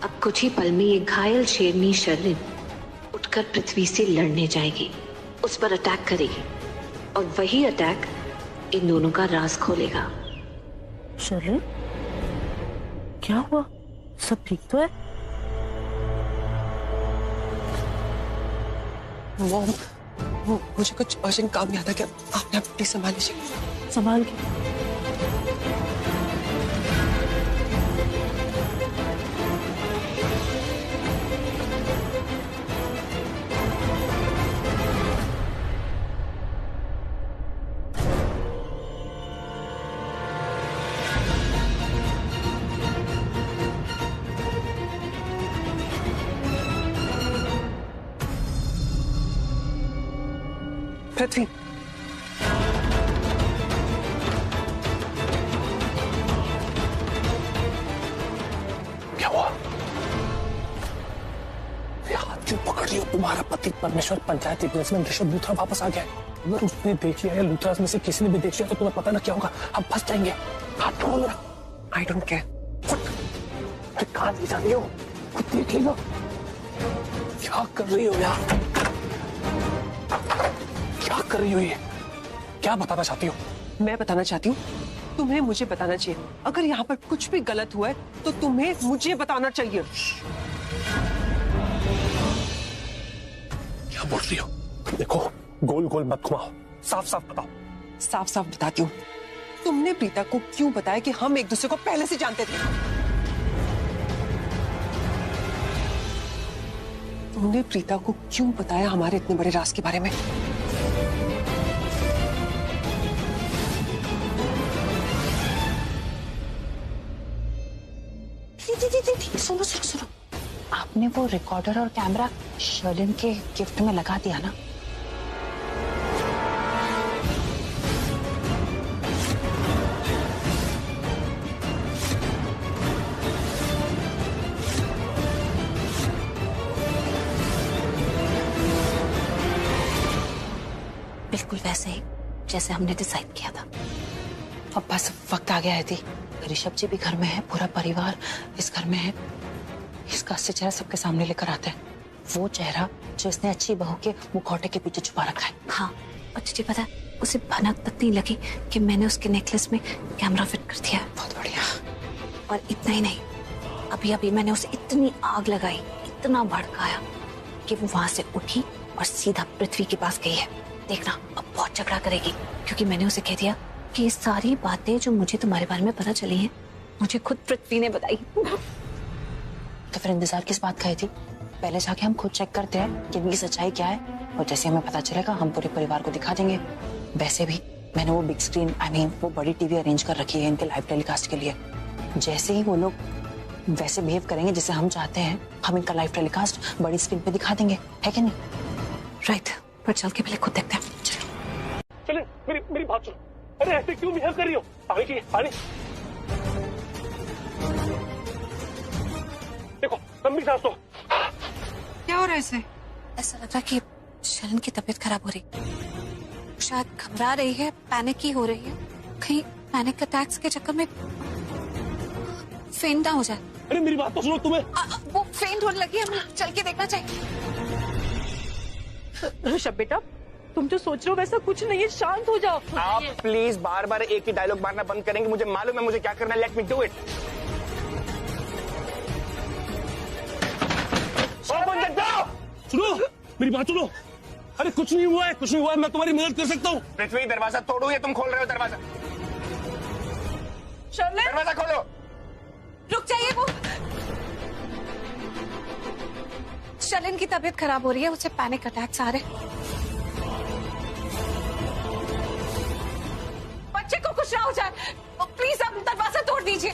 अब कुछ ही पल में ये घायल शेरनी शर्लिन उठकर पृथ्वी से लड़ने जाएगी, उस पर अटैक करेगी और वही अटैक इन दोनों का राज खोलेगा। शर्लिन, क्या हुआ? सब ठीक तो है? वो मुझे कुछ अर्जेंट काम याद आ गया, आपने अपनी संभाल लीजिए। संभाल के। पृथ्वी, क्या हुआ? हाथ क्यों पकड़ रही हो? तुम्हारा पति परमेश्वर पंचायती बिजनेसमैन ऋषभ लूथरा वापस आ गया है। अगर उसने देख लिया या लूथरास में से किसी ने भी देख लिया तो तुम्हें पता ना क्या होगा। हम फंस जाएंगे। हाथ छोड़ो मेरा। I don't care. कहाँ ले जा रही हो? खुद देख लेगा। क्या कर रही हो यार? क्या कर रही हो ये? क्या बताना चाहती हो? मैं बताना चाहती हूँ, तुम्हें मुझे बताना चाहिए। अगर यहाँ पर कुछ भी गलत हुआ है तो तुम्हें मुझे बताना चाहिए। क्या बोल रही हो? देखो, गोल गोल मत घुमाओ, साफ साफ बताओ। साफ साफ बताती हूँ। तुमने प्रीता को क्यों बताया कि हम एक दूसरे को पहले से जानते थे? तुमने प्रीता को क्यों बताया हमारे इतने बड़े राज के बारे में? सुनो सुनो सुनो, आपने वो रिकॉर्डर और कैमरा शर्लिन के गिफ्ट में लगा दिया ना? बिल्कुल वैसे ही जैसे हमने डिसाइड किया था। अब बस वक्त आ गया है दी। ऋषभ जी भी घर में है, पूरा परिवार इस घर में है। इसका असली चेहरा सबके सामने लेकर आते हैं, वो चेहरा जो इसने अच्छी बहू के मुखौटे के पीछे छुपा रखा है। हाँ, और तुझे पता है उसे भनक तक नहीं लगी कि मैंने उसके नेकलेस में कैमरा फिट कर दिया है। बहुत बढ़िया। और इतना ही नहीं, अभी अभी मैंने उसे इतनी आग लगाई, इतना भड़काया कि वो वहां से उठी और सीधा पृथ्वी के पास गई है। देखना, अब बहुत झगड़ा करेगी, क्योंकि मैंने उसे कह दिया कि ये सारी बातें जो मुझे तुम्हारे बारे में पता चली हैं, मुझे खुद पृथ्वी ने बताई। तो फिर इंतजार किस बात का है थी? पहले जाके हम खुद चेक करते हैं कि इनकी सच्चाई क्या है, और जैसे हमें पता चलेगा हम पूरे परिवार को दिखा देंगे। वैसे भी मैंने वो बिग स्क्रीन, वो बड़ी टीवी अरेंज कर रखी है इनके लाइव टेलीकास्ट के लिए। जैसे ही वो लोग वैसे बिहेव करेंगे जैसे हम चाहते हैं, हम इनका लाइव टेलीकास्ट बड़ी स्क्रीन पे दिखा देंगे, है कि नहीं? राइट, पर चल के पहले खुद देखते हैं। चलो, मेरी बात सुनो। अरे ऐसे क्यों बिहेव कर रही हो? पानी चाहिए, पानी। देखो, लंबी सांस लो। क्या हो रहा है इसे? ऐसा लग रहा है कि शर्लिन की तबीयत खराब हो रही, शायद घबरा रही है, पैनिक ही हो रही है। कहीं पैनिक अटैक्स के चक्कर में फेंट ना हो जाए। अरे मेरी बात तो सुनो, तुम्हें वो फेंट होने लगी, हमें चल के देखना चाहिए। ऋषभ बेटा, तुम जो सोच रहे हो वैसा कुछ नहीं है, शांत हो जाओ। आप प्लीज बार बार एक ही डायलॉग मारना बंद करेंगे? मुझे मालूम है मुझे क्या करना है। Let me do it. सुनो, मेरी बात सुनो। अरे कुछ नहीं हुआ है, कुछ नहीं हुआ है, मैं तुम्हारी मदद कर सकता हूँ। पृथ्वी, दरवाजा तोड़ो या तुम खोल रहे हो दरवाजा? शर्लिन, दरवाजा खोलो। रुक जाइए, वो शर्लिन की तबीयत खराब हो रही है, उसे पैनिक अटैक्स आ रहे। बच्चे को कुछ ना हो जाए, प्लीज आप दरवाजा तोड़ दीजिए।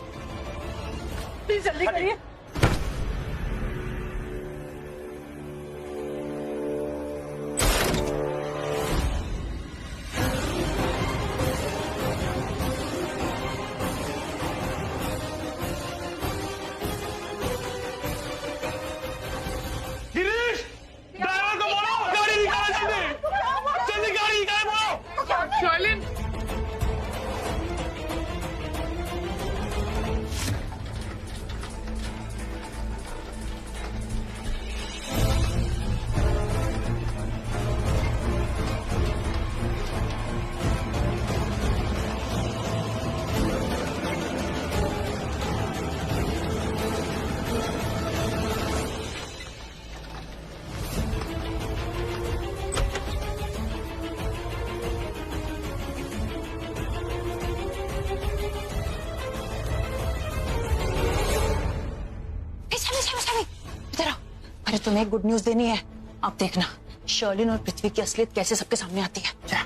प्लीज जल्दी करिए। तुम्हें एक गुड न्यूज देनी है। अब देखना शर्लिन और पृथ्वी की असलियत कैसे सबके सामने आती है। क्या?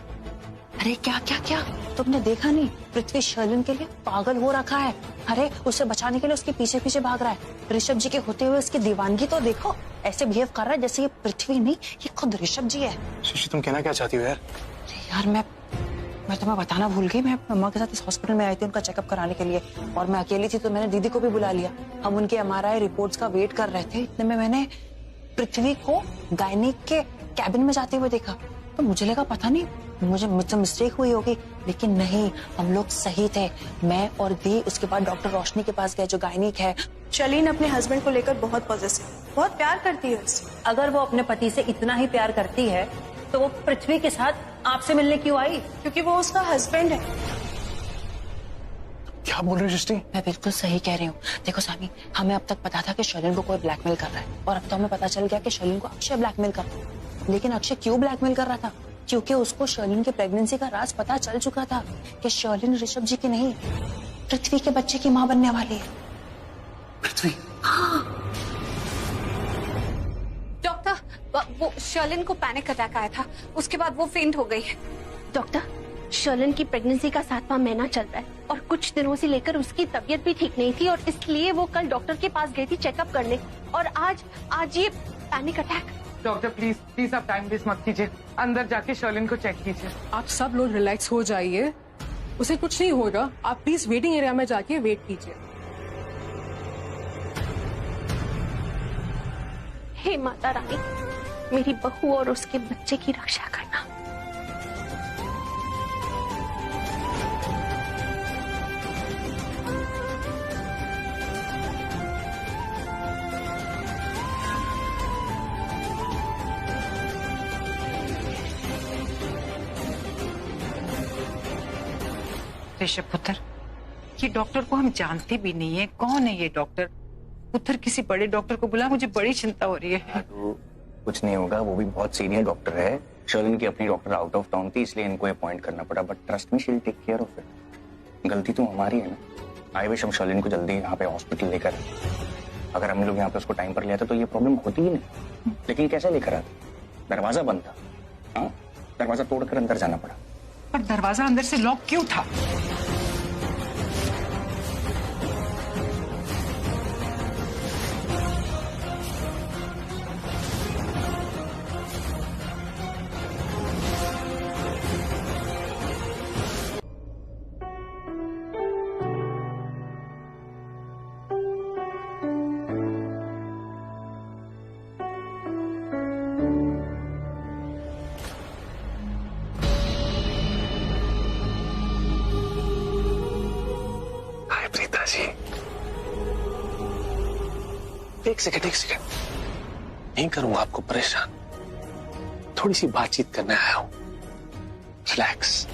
अरे क्या क्या क्या तुमने देखा नहीं? पृथ्वी शर्लिन के लिए पागल हो रखा है। अरे उसे बचाने के लिए उसके पीछे पीछे भाग रहा है। ऋषभ जी के होते हुए उसकी दीवानगी तो देखो, ऐसे बिहेव कर रहा है जैसे ये पृथ्वी नहीं, ये खुद ऋषभ जी है। शीशी तुम कहना क्या चाहती हो यार? यार मैं तुम्हें बताना भूल गई। मैं मम्मा के साथ इस हॉस्पिटल में आई थी उनका चेकअप कराने के लिए, और मैं अकेली थी तो मैंने दीदी को भी बुला लिया। हम उनके MRI रिपोर्ट्स का वेट कर रहे थे, इतने में मैंने पृथ्वी को गायनिक के कैबिन में जाते हुए देखा। तो मुझे लगा पता नहीं मुझसे मिस्टेक हुई होगी, लेकिन नहीं, हम लोग सही थे। मैं और दी उसके बाद डॉक्टर रोशनी के पास गए जो गायनिक है। शर्लिन अपने हस्बैंड को लेकर बहुत पॉजिटिव, बहुत प्यार करती है उससे। अगर वो अपने पति से इतना ही प्यार करती है तो वो पृथ्वी के साथ आपसे मिलने क्यों आई? क्योंकि वो उसका हस्बैंड है। क्या बोल रही सृष्टि? मैं बिल्कुल सही कह रही हूँ। देखो सामी, हमें अब तक पता था कि शर्लिन को कोई ब्लैकमेल कर रहा है, और अब तो हमें पता चल गया कि शर्लिन को अक्षय ब्लैकमेल कर रहा है। लेकिन अक्षय क्यों ब्लैकमेल कर रहा था? क्योंकि उसको शर्लिन की प्रेगनेंसी का राज पता चल चुका था कि शर्लिन ऋषभ जी की नहीं, पृथ्वी के बच्चे की माँ बनने वाली है। पृथ्वी? हाँ। डॉक्टर, वो शर्लिन को पैनिक अटैक आया था, उसके बाद वो फेंट हो गई है। डॉक्टर, शर्लिन की प्रेगनेंसी का 7वां महीना चल रहा है और कुछ दिनों से लेकर उसकी तबीयत भी ठीक नहीं थी, और इसलिए वो कल डॉक्टर के पास गई थी चेकअप करने, और आज ये पैनिक अटैक। डॉक्टर प्लीज आप टाइम वेस्ट मत कीजिए, अंदर जाके शर्लिन को चेक कीजिए। आप सब लोग रिलैक्स हो जाइए, उसे कुछ नहीं होगा। आप प्लीज वेटिंग एरिया में जाके वेट कीजिए। हे माता रानी, मेरी बहू और उसके बच्चे की रक्षा करना। ऋषभ पुत्र, ये डॉक्टर को हम जानते भी नहीं है। कौन है ये डॉक्टर? पुत्र किसी बड़े डॉक्टर को बुला, मुझे बड़ी चिंता हो रही है। कुछ नहीं होगा, वो भी बहुत सीनियर डॉक्टर है। शर्लिन की अपनी डॉक्टर आउट ऑफ टाउन थी, इसलिए इनको अपॉइंट करना पड़ा, but trust me she will take care of it. गलती तो हमारी है ना। आई विश हम शर्लिन को जल्दी यहाँ पे हॉस्पिटल लेकर, अगर हम लोग यहाँ पे उसको टाइम पर ले आते तो ये प्रॉब्लम होती ही नहीं। लेकिन कैसे लेकर आते? दरवाजा बंद था। हाँ, दरवाजा तोड़कर अंदर जाना पड़ा। पर दरवाजा अंदर से लॉक क्यों था? एक सेकंड नहीं करूंगा आपको परेशान, थोड़ी सी बातचीत करने आया हूं। रिलैक्स।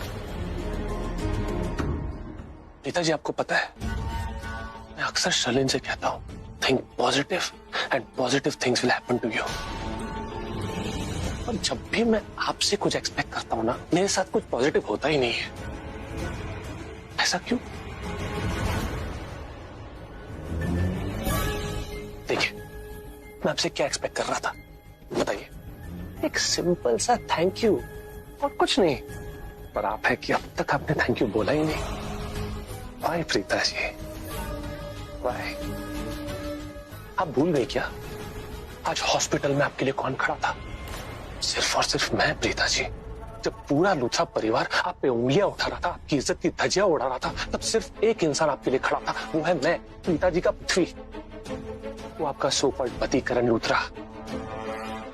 पिताजी, आपको पता है मैं अक्सर शर्लिन से कहता हूं, think positive and positive things will happen to you. और जब भी मैं आपसे कुछ एक्सपेक्ट करता हूं ना, मेरे साथ कुछ पॉजिटिव होता ही नहीं है। ऐसा क्यों? देखिए, मैं आपसे क्या एक्सपेक्ट कर रहा था बताइए? एक सिंपल सा थैंक यू, और कुछ नहीं। पर आप है कि अब तक आपने थैंक यू बोला ही नहीं। Y Preeta ji, Y? आप भूल गए क्या आज हॉस्पिटल में आपके लिए कौन खड़ा था? सिर्फ और सिर्फ मैं, प्रीता जी। जब पूरा लूथरा परिवार आप पे उंगलियां उठा रहा था, आपकी इज्जत की धज्जियां उड़ा रहा था, तब सिर्फ एक इंसान आपके लिए खड़ा था, वो है मैं, प्रीता जी का पृथ्वी। वो आपका सोपर्ड पति करण लूथरा।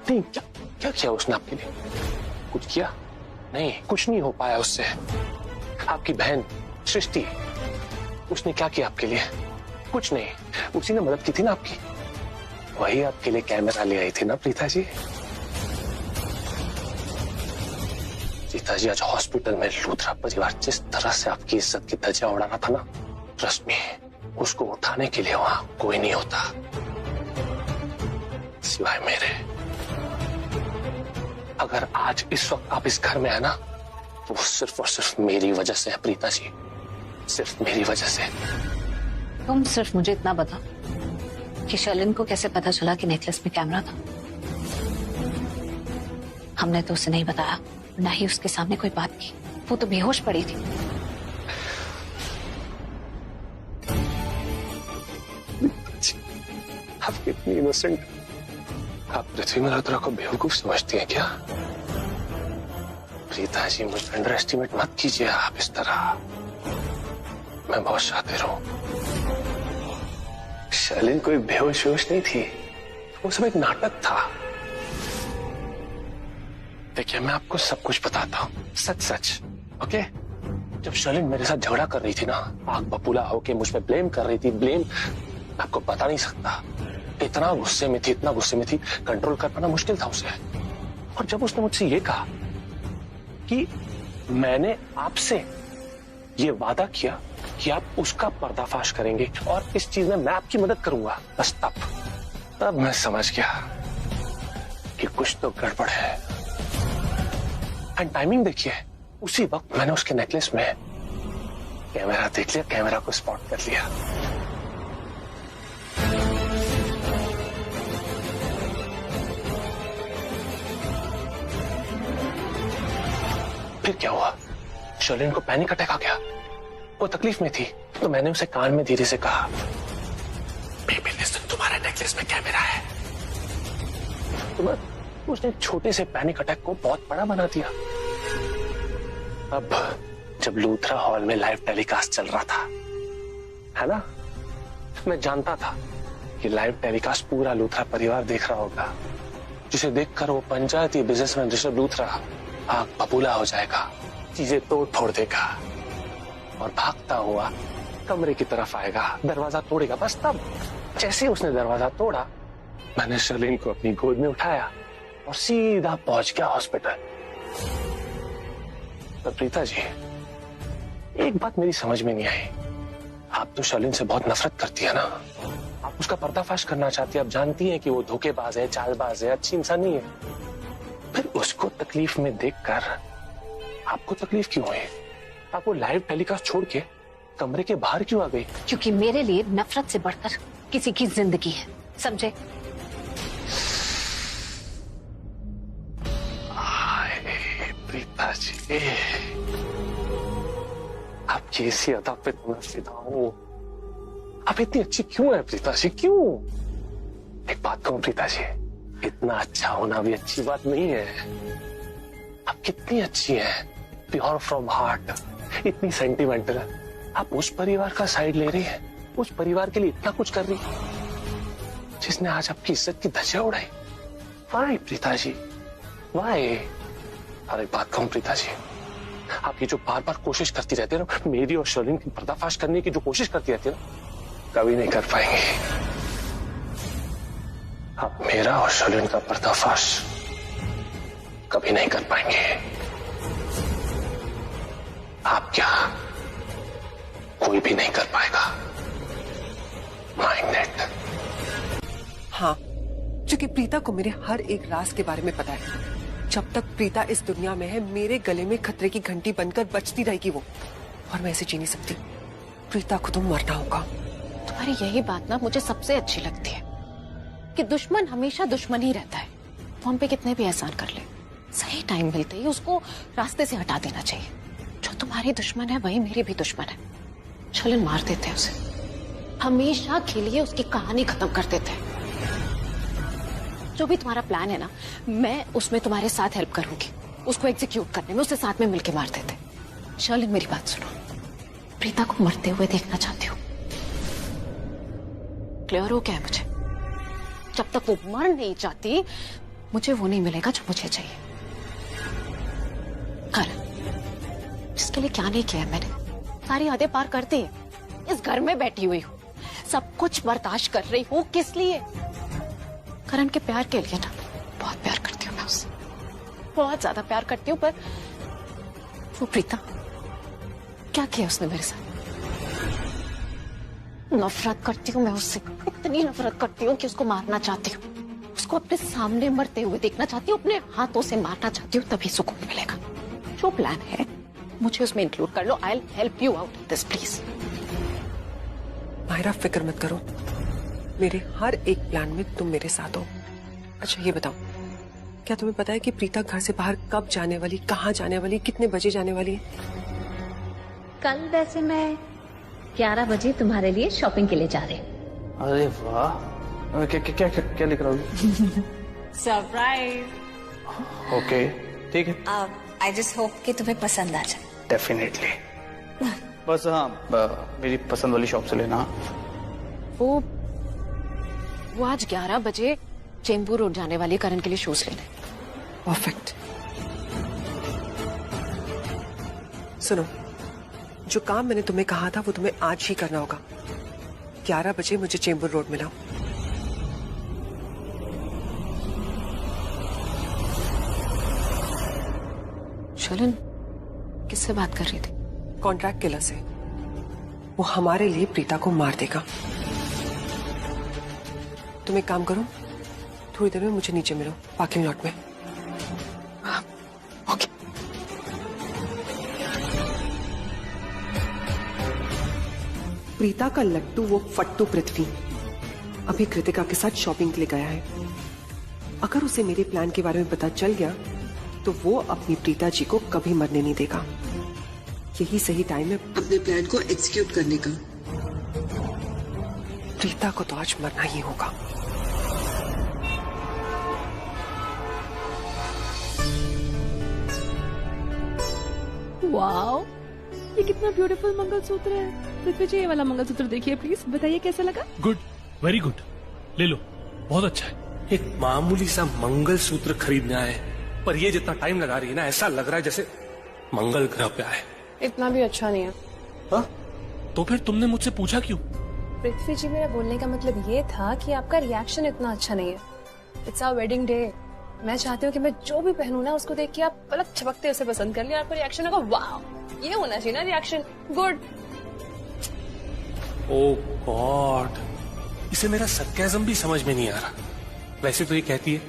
नहीं, क्या किया उसने आपके लिए? कुछ किया? नहीं, कुछ नहीं हो पाया उससे। आपकी बहन सृष्टि, उसने क्या किया आपके लिए? कुछ नहीं। उसी ने मदद की थी ना आपकी, वही आपके लिए कैमरा ले आई थी ना प्रीता जी। प्रीता जी, आज हॉस्पिटल में लूथरा परिवार जिस तरह से आपकी इज्जत की धज्जियां उड़ा रहा था ना, ट्रस्ट मी, उसको उठाने के लिए वहां कोई नहीं होता सिवाय मेरे। अगर आज इस वक्त आप इस घर में है ना, तो वो सिर्फ और सिर्फ मेरी वजह से है प्रीता जी, सिर्फ मेरी वजह से। तुम सिर्फ मुझे इतना बता कि शर्लिन को कैसे पता चला कि नेकलेस में कैमरा था? हमने तो उसे नहीं बताया, ना ही उसके सामने कोई बात की। वो तो बेहोश पड़ी थी। आप कितनी इनोसेंट। आप पृथ्वी मल्होत्रा को बेवकूफ समझती हैं क्या? प्रीता जी, मुझे अंडर एस्टिमेट मत कीजिए आप इस तरह। मैं बहुत शातिर हूं। शर्लिन कोई बेहोश नहीं थी, वो सब एक नाटक था। देखिए, मैं आपको सब कुछ बताता हूँ, सच सच, ओके? जब शर्लिन मेरे साथ झगड़ा कर रही थी ना, आग बबूला होके मुझ पे ब्लेम कर रही थी, ब्लेम आपको बता नहीं सकता। इतना गुस्से में थी, इतना गुस्से में थी, कंट्रोल कर पाना मुश्किल था उसे। और जब उसने मुझसे ये कहा कि मैंने आपसे ये वादा किया कि आप उसका पर्दाफाश करेंगे और इस चीज में मैं आपकी मदद करूंगा, बस तब मैं समझ गया कि कुछ तो गड़बड़ है। एंड टाइमिंग देखिए, उसी वक्त मैंने उसके नेकलेस में कैमरा देख लिया, कैमरा को स्पॉट कर लिया। फिर क्या हुआ? शर्लिन को पैनिक अटैक आ गया। वो तकलीफ में थी, तो मैंने उसे कान में धीरे से कहा, बेबी लिसन, तुम्हारे नेकलेस में कैमरा है। तो उसने छोटे से पैनिक अटैक को बहुत बड़ा बना दिया। अब जब लूथरा हॉल में लाइव टेलीकास्ट चल रहा था, है ना, मैं जानता था कि लाइव टेलीकास्ट पूरा लूथरा परिवार देख रहा होगा, जिसे देखकर वो पंचायती बिजनेसमैन ऋषभ लूथरा आग बबूला हो जाएगा, चीजें तोड़ फोड़ देगा और भागता हुआ कमरे की तरफ आएगा, दरवाजा तोड़ेगा। बस तब जैसे उसने दरवाजा तोड़ा, मैंने शर्लिन को अपनी गोद में उठाया और सीधा पहुंच गया हॉस्पिटल। पर प्रीता जी, एक बात मेरी समझ में नहीं आई। आप तो शर्लिन से बहुत नफरत करती है ना, आप उसका पर्दाफाश करना चाहती है। आप जानती हैं कि वो धोखेबाज है, चालबाज है, अच्छी इंसान नहीं है। फिर उसको तकलीफ में देखकर आपको तकलीफ क्यों हुई? आप वो लाइव टेलीकास्ट छोड़ के कमरे के बाहर क्यों आ गई? क्योंकि मेरे लिए नफरत से बढ़कर किसी की जिंदगी है, समझे? प्रीता जी, आपकी इसी अदा पे तो मैं फिदा हूं। आप इतनी अच्छी क्यों है प्रीता जी, क्यों? एक बात कहूं प्रीता जी, इतना अच्छा होना भी अच्छी बात नहीं है। आप कितनी अच्छी हैं, प्योर फ्रॉम हार्ट, इतनी सेंटिमेंटल। आप उस परिवार का साइड ले रही हैं, उस परिवार के लिए इतना कुछ कर रही है जिसने आज आपकी इज्जत की धज्जियां उड़ाई। Y Preeta ji, Y? और एक बात कहूं प्रीता जी, आप ये जो बार बार कोशिश करती रहती है ना, मेरी और शर्लिन की पर्दाफाश करने की जो कोशिश करती रहती है ना, कभी नहीं कर पाएंगे। आप मेरा और शर्लिन का पर्दाफाश कभी नहीं कर पाएंगे। आप क्या, कोई भी नहीं कर पाएगा। Mind it. हाँ, क्योंकि प्रीता को मेरे हर एक राज के बारे में पता है। जब तक प्रीता इस दुनिया में है, मेरे गले में खतरे की घंटी बनकर बजती रहेगी वो, और मैं ऐसे जी नहीं सकती। प्रीता को तो मरना होगा। तुम्हारी यही बात ना मुझे सबसे अच्छी लगती है कि दुश्मन हमेशा दुश्मन ही रहता है। वो हम पे कितने भी एहसान कर ले, सही टाइम मिलते ही उसको रास्ते से हटा देना चाहिए। जो तुम्हारी दुश्मन है वही मेरी भी दुश्मन है। शर्लिन मार देते हैं उसे, हमेशा के लिए उसकी कहानी खत्म कर देते हैं। जो भी तुम्हारा प्लान है ना, मैं उसमें तुम्हारे साथ हेल्प करूंगी, उसको एग्जीक्यूट करने में। उसे साथ में मिलके मार देते। शर्लिन मेरी बात सुनो, प्रीता को मरते हुए देखना चाहती हूँ। क्लियर हो क्या है मुझे? जब तक वो मर नहीं जाती, मुझे वो नहीं मिलेगा जो मुझे चाहिए। कर, इसके लिए क्या नहीं किया है मैंने। सारी हदें पार कर दी। इस घर में बैठी हुई हूँ, सब कुछ बर्दाश्त कर रही हूँ। किस लिए? करण के प्यार के लिए ना। बहुत प्यार करती हूँ मैं उससे, बहुत ज्यादा प्यार करती हूँ। पर वो प्रीता, क्या किया उसने मेरे साथ? नफरत करती हूँ मैं उससे, इतनी नफरत करती हूँ कि उसको मारना चाहती हूँ। उसको अपने सामने मरते हुए देखना चाहती हूँ, अपने हाथों से मारना चाहती हूँ, तभी सुकून मिलेगा। जो प्लान है मुझे उसमें इंक्लूड कर लो। I will help you out this please. Mahira, फिक्र मत करो, मेरे हर एक प्लान में तुम मेरे साथ हो। अच्छा ये बताओ, क्या तुम्हें पता है कि प्रीता घर से बाहर कब जाने वाली, कहाँ जाने वाली, कितने बजे जाने वाली है? कल वैसे मैं 11 बजे तुम्हारे लिए शॉपिंग के लिए जा रही हूँ। अरे वाह, क्या क्या क्या क्या लिख रहा हूँ? सरप्राइज। ओके ठीक है। आई जस्ट होप कि तुम्हें पसंद आ जाए। डेफिनेटली। बस हाँ, मेरी पसंद वाली शॉप से लेना। वो आज 11 बजे चेंबूर रोड जाने वाली करण के लिए शूज लेने। परफेक्ट। सुनो, जो काम मैंने तुम्हें कहा था वो तुम्हें आज ही करना होगा। 11 बजे मुझे चेंबूर रोड मिलाओ। शर्लिन किससे बात कर रही थी? कॉन्ट्रैक्ट किलर से। वो हमारे लिए प्रीता को मार देगा। तुम एक काम करो, थोड़ी देर में मुझे नीचे मिलो पार्किंग लॉट में। ओके। प्रीता का लट्टू वो फट्टू पृथ्वी अभी कृतिका के साथ शॉपिंग के लिए गया है। अगर उसे मेरे प्लान के बारे में पता चल गया तो वो अपनी प्रीता जी को कभी मरने नहीं देगा। यही सही टाइम है अपने प्लान को एग्जीक्यूट करने का। प्रीता को तो आज मरना ही होगा। वाओ, ये कितना ब्यूटीफुल मंगलसूत्र है। पृथ्वी जी, ये वाला मंगलसूत्र देखिए प्लीज, बताइए कैसा लगा? गुड, वेरी गुड, ले लो, बहुत अच्छा है। एक मामूली सा मंगलसूत्र खरीदने आए, पर ये जितना टाइम लगा रही है ना, ऐसा लग रहा है जैसे मंगल ग्रह पे आए। इतना भी अच्छा नहीं है। हाँ? तो फिर तुमने मुझसे पूछा क्यों? पृथ्वी जी, मेरा बोलने का मतलब ये था कि आपका रिएक्शन इतना अच्छा नहीं है। It's our wedding day. मैं चाहती हूँ कि मैं जो भी पहनूं ना, उसको देख के आप पलक झपकते उसे पसंद कर लिया। आपका रिएक्शन होगा वाह, ये होना चाहिए ना रिएक्शन। गुड। ओह गॉड, इसे मेरा सरकाज़म भी समझ में नहीं आ रहा। वैसे तो ये कहती है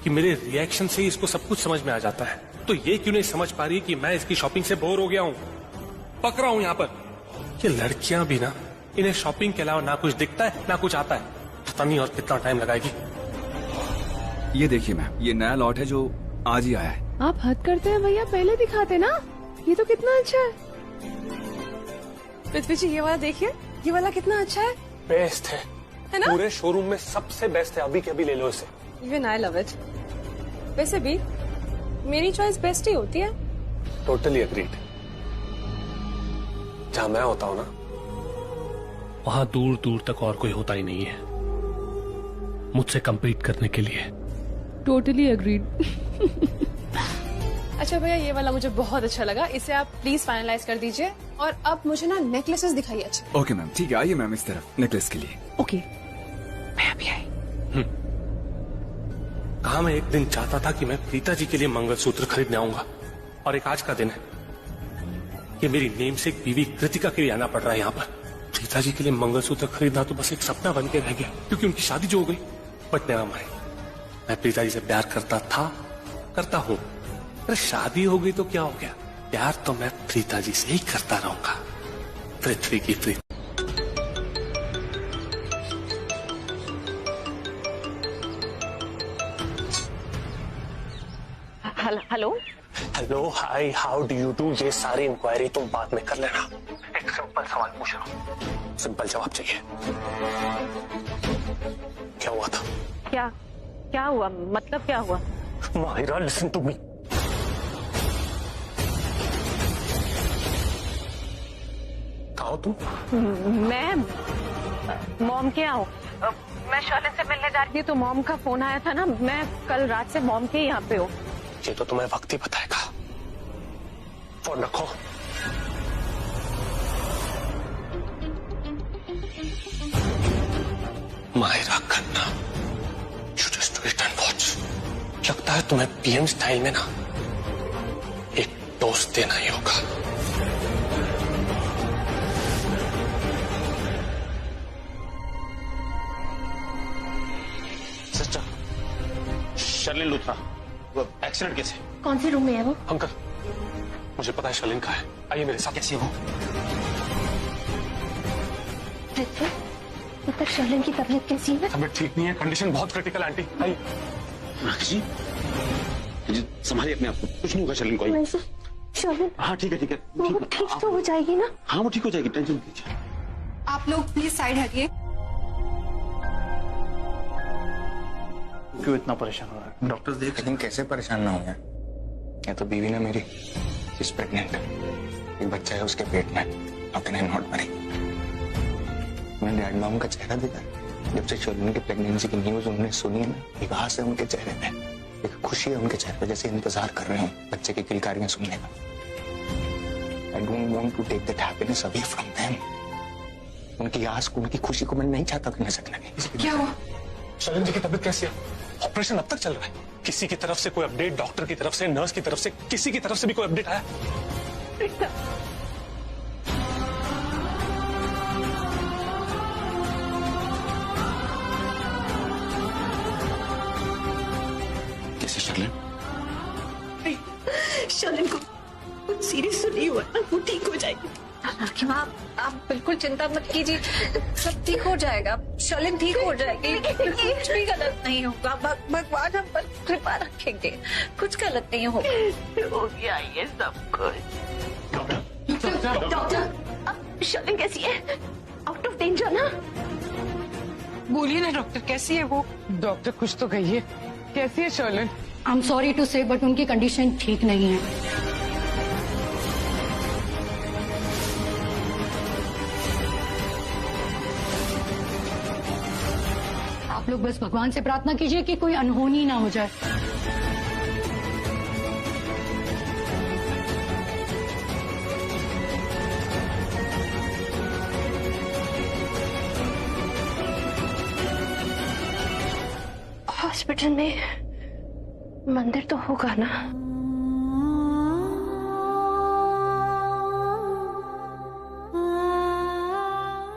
कि मेरे रिएक्शन से ही इसको सब कुछ समझ में आ जाता है, तो ये क्यों नहीं समझ पा रही कि मैं इसकी शॉपिंग से बोर हो गया हूँ, पक रहा हूँ यहाँ पर। ये लड़कियां भी ना, इन्हें शॉपिंग के अलावा ना कुछ दिखता है ना कुछ आता है। पता नहीं और कितना टाइम लगाएगी। ये देखिए मैम, ये नया लॉट है जो आज ही आया है। आप हद करते हैं भैया, पहले दिखाते ना। ये तो कितना अच्छा है। पृथ्वी जी, ये वाला देखिए, ये वाला कितना अच्छा है। बेस्ट है ना? पूरे शोरूम में सबसे बेस्ट है। अभी के अभी ले लो इसे। Even I love it. वैसे भी मेरी चॉइस बेस्ट ही होती है। Totally agreed. जहां मैं होता हूं ना, वहां दूर दूर तक और कोई होता ही नहीं है मुझसे compete करने के लिए। Totally agreed. अच्छा भैया, ये वाला मुझे बहुत अच्छा लगा। इसे आप प्लीज फाइनलाइज कर दीजिए। और अब मुझे ना नेकलेसेस दिखाइए अच्छे। ओके मैम, ठीक है, आइए मैम इस तरफ नेकलेस के लिए। ओके, मैं अभी आई। कहा मैं एक दिन चाहता था कि मैं प्रीता जी के लिए मंगलसूत्र खरीदने आऊंगा, और एक आज का दिन है कि मेरी नेमसेक बीवी कृतिका के लिए आना पड़ रहा है यहाँ पर। प्रीता जी के लिए मंगलसूत्र खरीदना तो बस एक सपना बन के रह गया, क्योंकि उनकी शादी जो हो गई। बट नेवर माइंड, मैं प्रीता जी से प्यार करता था, करता हूँ। अरे शादी हो गई तो क्या हो गया, प्यार तो मैं प्रीता जी से ही करता रहूंगा। पृथ्वी की Preeti. Hello hello, hi, how do you do. ये सारी इंक्वायरी तुम बाद में कर लेना। एक सिंपल सवाल पूछ रहा हूँ, सिंपल जवाब चाहिए। क्या हुआ था? क्या हुआ? मतलब क्या हुआ? Mahira, listen to me. कहाँ हो तुम? मैं मॉम के यहाँ हूँ। मैं शर्लिन से मिलने जा रही थी तो मॉम का फोन आया था ना। मैं कल रात से मॉम के यहाँ पे हूँ। ये तो तुम्हें वक्त ही बताएगा। फोन रखो। Mahira Khanna, you just wait and watch। लगता है तुम्हें पीएम स्टाइल में ना एक डोज देना ही होगा। सिस्टर, शर्लिन लूथरा, वो एक्सीडेंट कैसे? कौन सी रूम में है वो? अंकल, मुझे पता है शर्लिन कहाँ है। आइए मेरे साथ। कैसी हो? पृथ्वी, शर्लिन की तबीयत कैसी है? तबीयत ठीक नहीं है, कंडीशन बहुत क्रिटिकल है आंटी। आइए। जी संभालिए अपने आप को, कुछ नहीं होगा शर्लिन को। शर्लिन हाँ ठीक है ठीक है, वो ठीक तो हो जाएगी ना? हाँ वो ठीक हो जाएगी, टेंशन मत लीजिए। आप लोग प्लीज साइड हटिए। क्यों इतना परेशान हो रहा है? डॉक्टर्स देख, लेकिन कैसे परेशान ना हो यार, या तो बीवी ना मेरी इज प्रेग्नेंट, एक बच्चा है उसके पेट में, how can I not worry? मैंने डैड मॉम का चेहरा देखा, जब से शर्लिन की प्रेगनेंसी की न्यूज उन्होंने सुनी है ना, विवाह से उनके चेहरे पे एक खुशी है, उनके चेहरे पे जैसे इंतजार कर रहे हो बच्चे की किलकारियां सुनने का। I don't want to take that happiness away from them. उनकी आस को, उनकी खुशी को मैं नहीं चाहता कि नजर लगे। क्या हुआ? शर्लिन जी की तबीयत कैसी है? ऑपरेशन अब तक चल रहा है, किसी की तरफ से कोई अपडेट? डॉक्टर की तरफ से, नर्स की तरफ से, किसी की तरफ से भी कोई अपडेट आया? कैसे शर्लिन? शर्लिन को कुछ सीरियस तो नहीं हुआ ना, वो ठीक हो जाएगी। आप बिल्कुल चिंता मत कीजिए, सब ठीक हो जाएगा। शर्लिन ठीक हो जाएगी, कुछ भी गलत नहीं होगा। भगवान हम पर कृपा रखेंगे, कुछ गलत नहीं होगा। हो गया ये सब कुछ। डॉक्टर अब शर्लिन कैसी है? आउट ऑफ डेंजर ना? बोलिए ना डॉक्टर, कैसी है वो? डॉक्टर कुछ तो कहिए, कैसी है Sherlyn? I am sorry to say but उनकी कंडीशन ठीक नहीं है। आप लोग बस भगवान से प्रार्थना कीजिए कि कोई अनहोनी ना हो जाए। हॉस्पिटल में मंदिर तो होगा ना?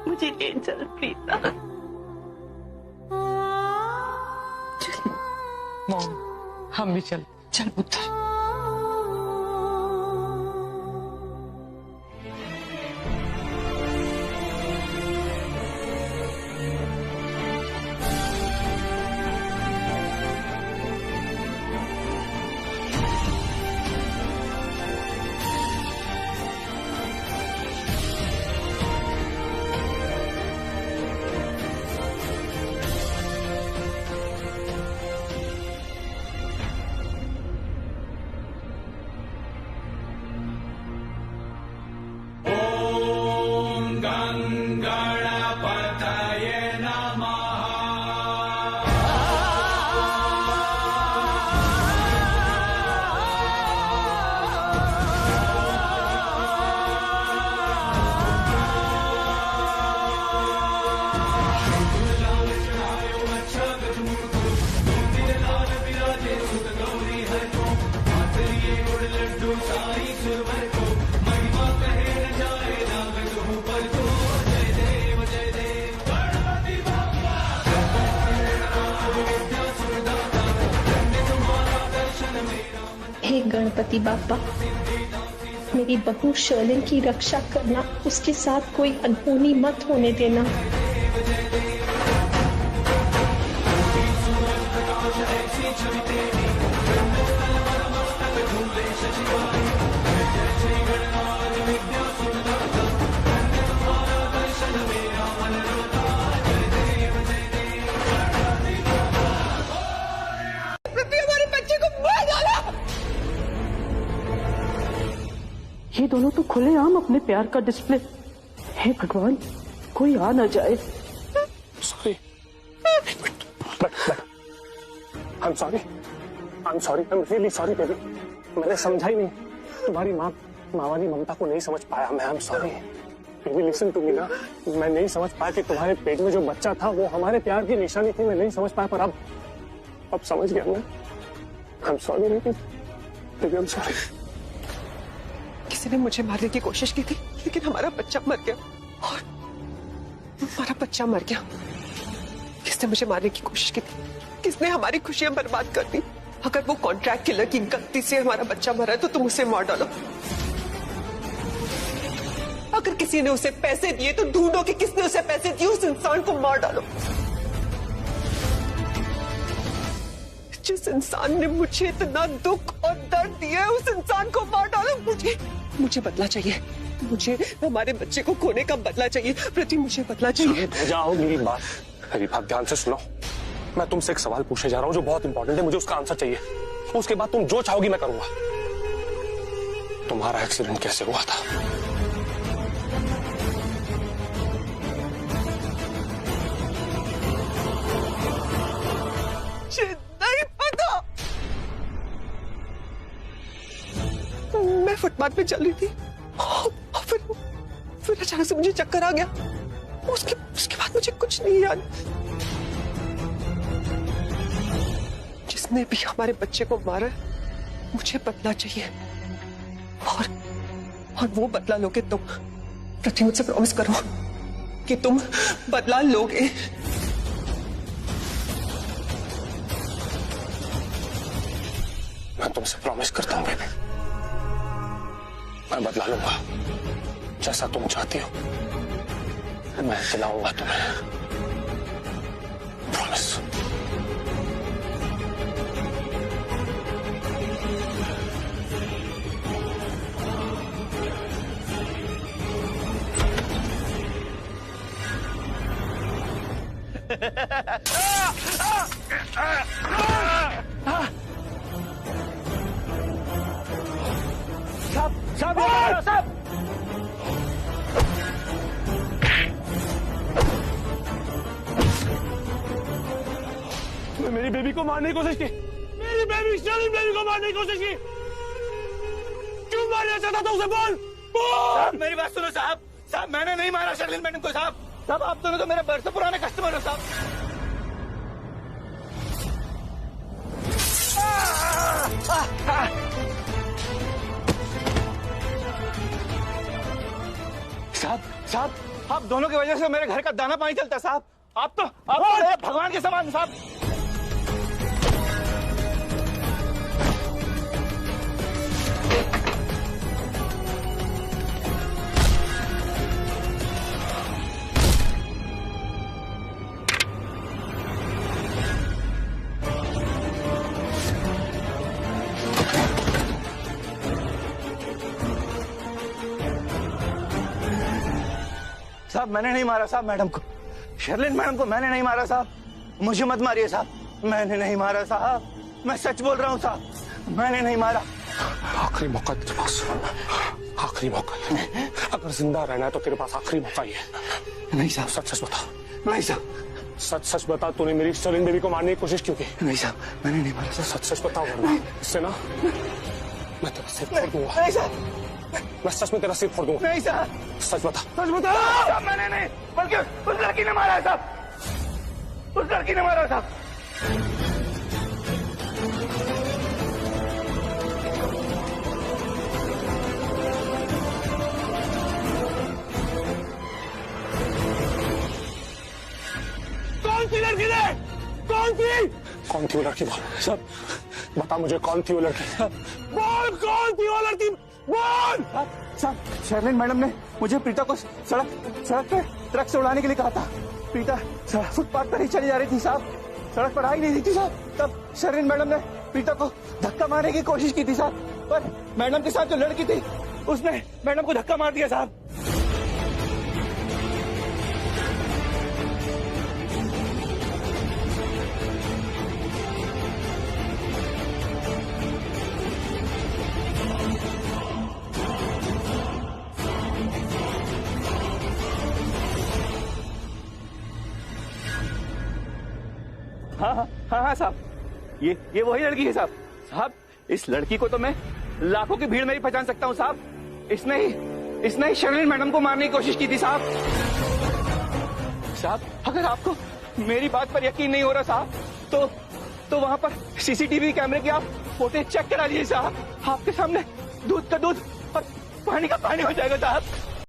मुझे ले चल प्रीता। मॉम हम भी चल पुत्र। हे गणपति बापा, मेरी बहू शर्लिन की रक्षा करना, उसके साथ कोई अनहोनी मत होने देना। ये दोनों तो खुलेआम अपने प्यार का डिस्प्ले। हे भगवान, कोई आ ना जाए। Sorry, I'm sorry, I'm really sorry baby. मैंने समझा ही नहीं, तुम्हारी माँ वाली ममता को नहीं समझ पाया मैं। I'm sorry baby, listen to me ना, मैं नहीं समझ पाया कि तुम्हारे पेट में जो बच्चा था वो हमारे प्यार की निशानी थी। मैं नहीं समझ पाया, पर अब समझ गया मैं। I'm sorry baby, I'm sorry। किसी ने मुझे मारने की कोशिश की थी, लेकिन हमारा बच्चा मर गया। और हमारा बच्चा मर गया। किसने मुझे मारने की कोशिश की थी? किसने हमारी खुशियां बर्बाद कर दी? अगर वो कॉन्ट्रैक्ट किलर की गलती से हमारा बच्चा मरा है तो तुम उसे मार डालो। अगर किसी ने उसे पैसे दिए तो ढूंढो कि किसने उसे पैसे दिए, उस इंसान को मार डालो। जिस इंसान ने मुझे इतना दुख और दर्द दिया है उस इंसान को मार डालो। मुझे बदला चाहिए, मुझे हमारे बच्चे को खोने का बदला चाहिए। पृथ्वी मुझे बदला चाहिए। जाओ, मेरी बात ध्यान से सुनो। मैं तुमसे एक सवाल पूछने जा रहा हूँ जो बहुत इंपॉर्टेंट है, मुझे उसका आंसर चाहिए। उसके बाद तुम जो चाहोगी मैं करूंगा। तुम्हारा एक्सीडेंट कैसे हुआ था? नहीं पता। मैं फुटपाथ पे चल रही थी और फिर अचानक से मुझे चक्कर आ गया। उसके बाद मुझे कुछ नहीं याद। जिसने भी हमारे बच्चे को मारा मुझे बदला चाहिए और वो बदला लोगे तुम। पृथ्वी मुझसे प्रॉमिस करो कि तुम बदला लोगे। मैं तुमसे प्रॉमिस करता हूँ बेबी, मैं बदला लूंगा जैसा तुम चाहती हो। मैं खिलाऊंगा तुम्हें, प्रॉमिस। साहब तुम्हें मेरी बेबी को मारने की कोशिश की। मेरी बेबी शर्लिन बेबी को मारने की कोशिश की। क्यों मारना चाहता था उसे? बोल। साहब मेरी बात सुनो साहब। साहब मैंने नहीं मारा शर्लिन मैडम को। साहब आप दोनों तो मेरे बरसों पुराने कस्टमर हो साहब। साहब आप दोनों की वजह से मेरे घर का दाना पानी चलता है साहब। आप तो मेरे भगवान के समान साहब। साहब मैंने नहीं मारा साहब मैडम को, शर्लिन मैडम को मैंने नहीं मारा साहब। मुझे मत मारिए साहब, मैंने नहीं मारा साहब। मैं सच बोल रहा हूँ साहब, मैंने नहीं मारा। आखिरी मौका तेरे पास, आखिरी मौका। अगर जिंदा रहना है तो तेरे पास आखिरी मौका ही है। नहीं साहब, सच सच बता। नहीं साहब, सच सच बता, तूने मेरी शर्लिन बेबी को मारने की कोशिश क्यों की? नहीं साहब, मैंने नहीं मारा। सच सच बताओ वरना इससे ना मैं तेरा सिर फोड़ दूंगा। नहीं साहब, मैं सच में तेरा सिर फोड़ दूंगा। नहीं साहब, सच बता। सच बता। साहब मैंने नहीं, बल्कि उस लड़की ने मारा है साहब। उस लड़की ने मारा है साहब। कौन सी लड़की ने? कौन थी वो लड़की? बोल सब बता मुझे, कौन थी वो लड़की? बोल कौन थी वो लड़की? बोल। साहब शर्लिन मैडम ने मुझे प्रीता को सड़क पे ट्रक से उड़ाने के लिए कहा था। प्रीता फुटपाथ पर ही चली जा रही थी साहब, सड़क पर आ ही नहीं रही थी साहब। तब शर्लिन मैडम ने प्रीता को धक्का मारने की कोशिश की थी साहब, पर मैडम के साथ जो लड़की थी उसने मैडम को धक्का मार दिया साहब। हाँ साहब, ये वही लड़की है साहब। साहब इस लड़की को तो मैं लाखों की भीड़ में ही पहचान सकता हूँ साहब। इसने ही शर्लिन मैडम को मारने की कोशिश की थी साहब। साहब अगर आपको मेरी बात पर यकीन नहीं हो रहा साहब, तो वहां पर सीसीटीवी कैमरे की आप फुटेज चेक करा लीजिए साहब। आपके सामने दूध का दूध और पानी का पानी हो जाएगा साहब।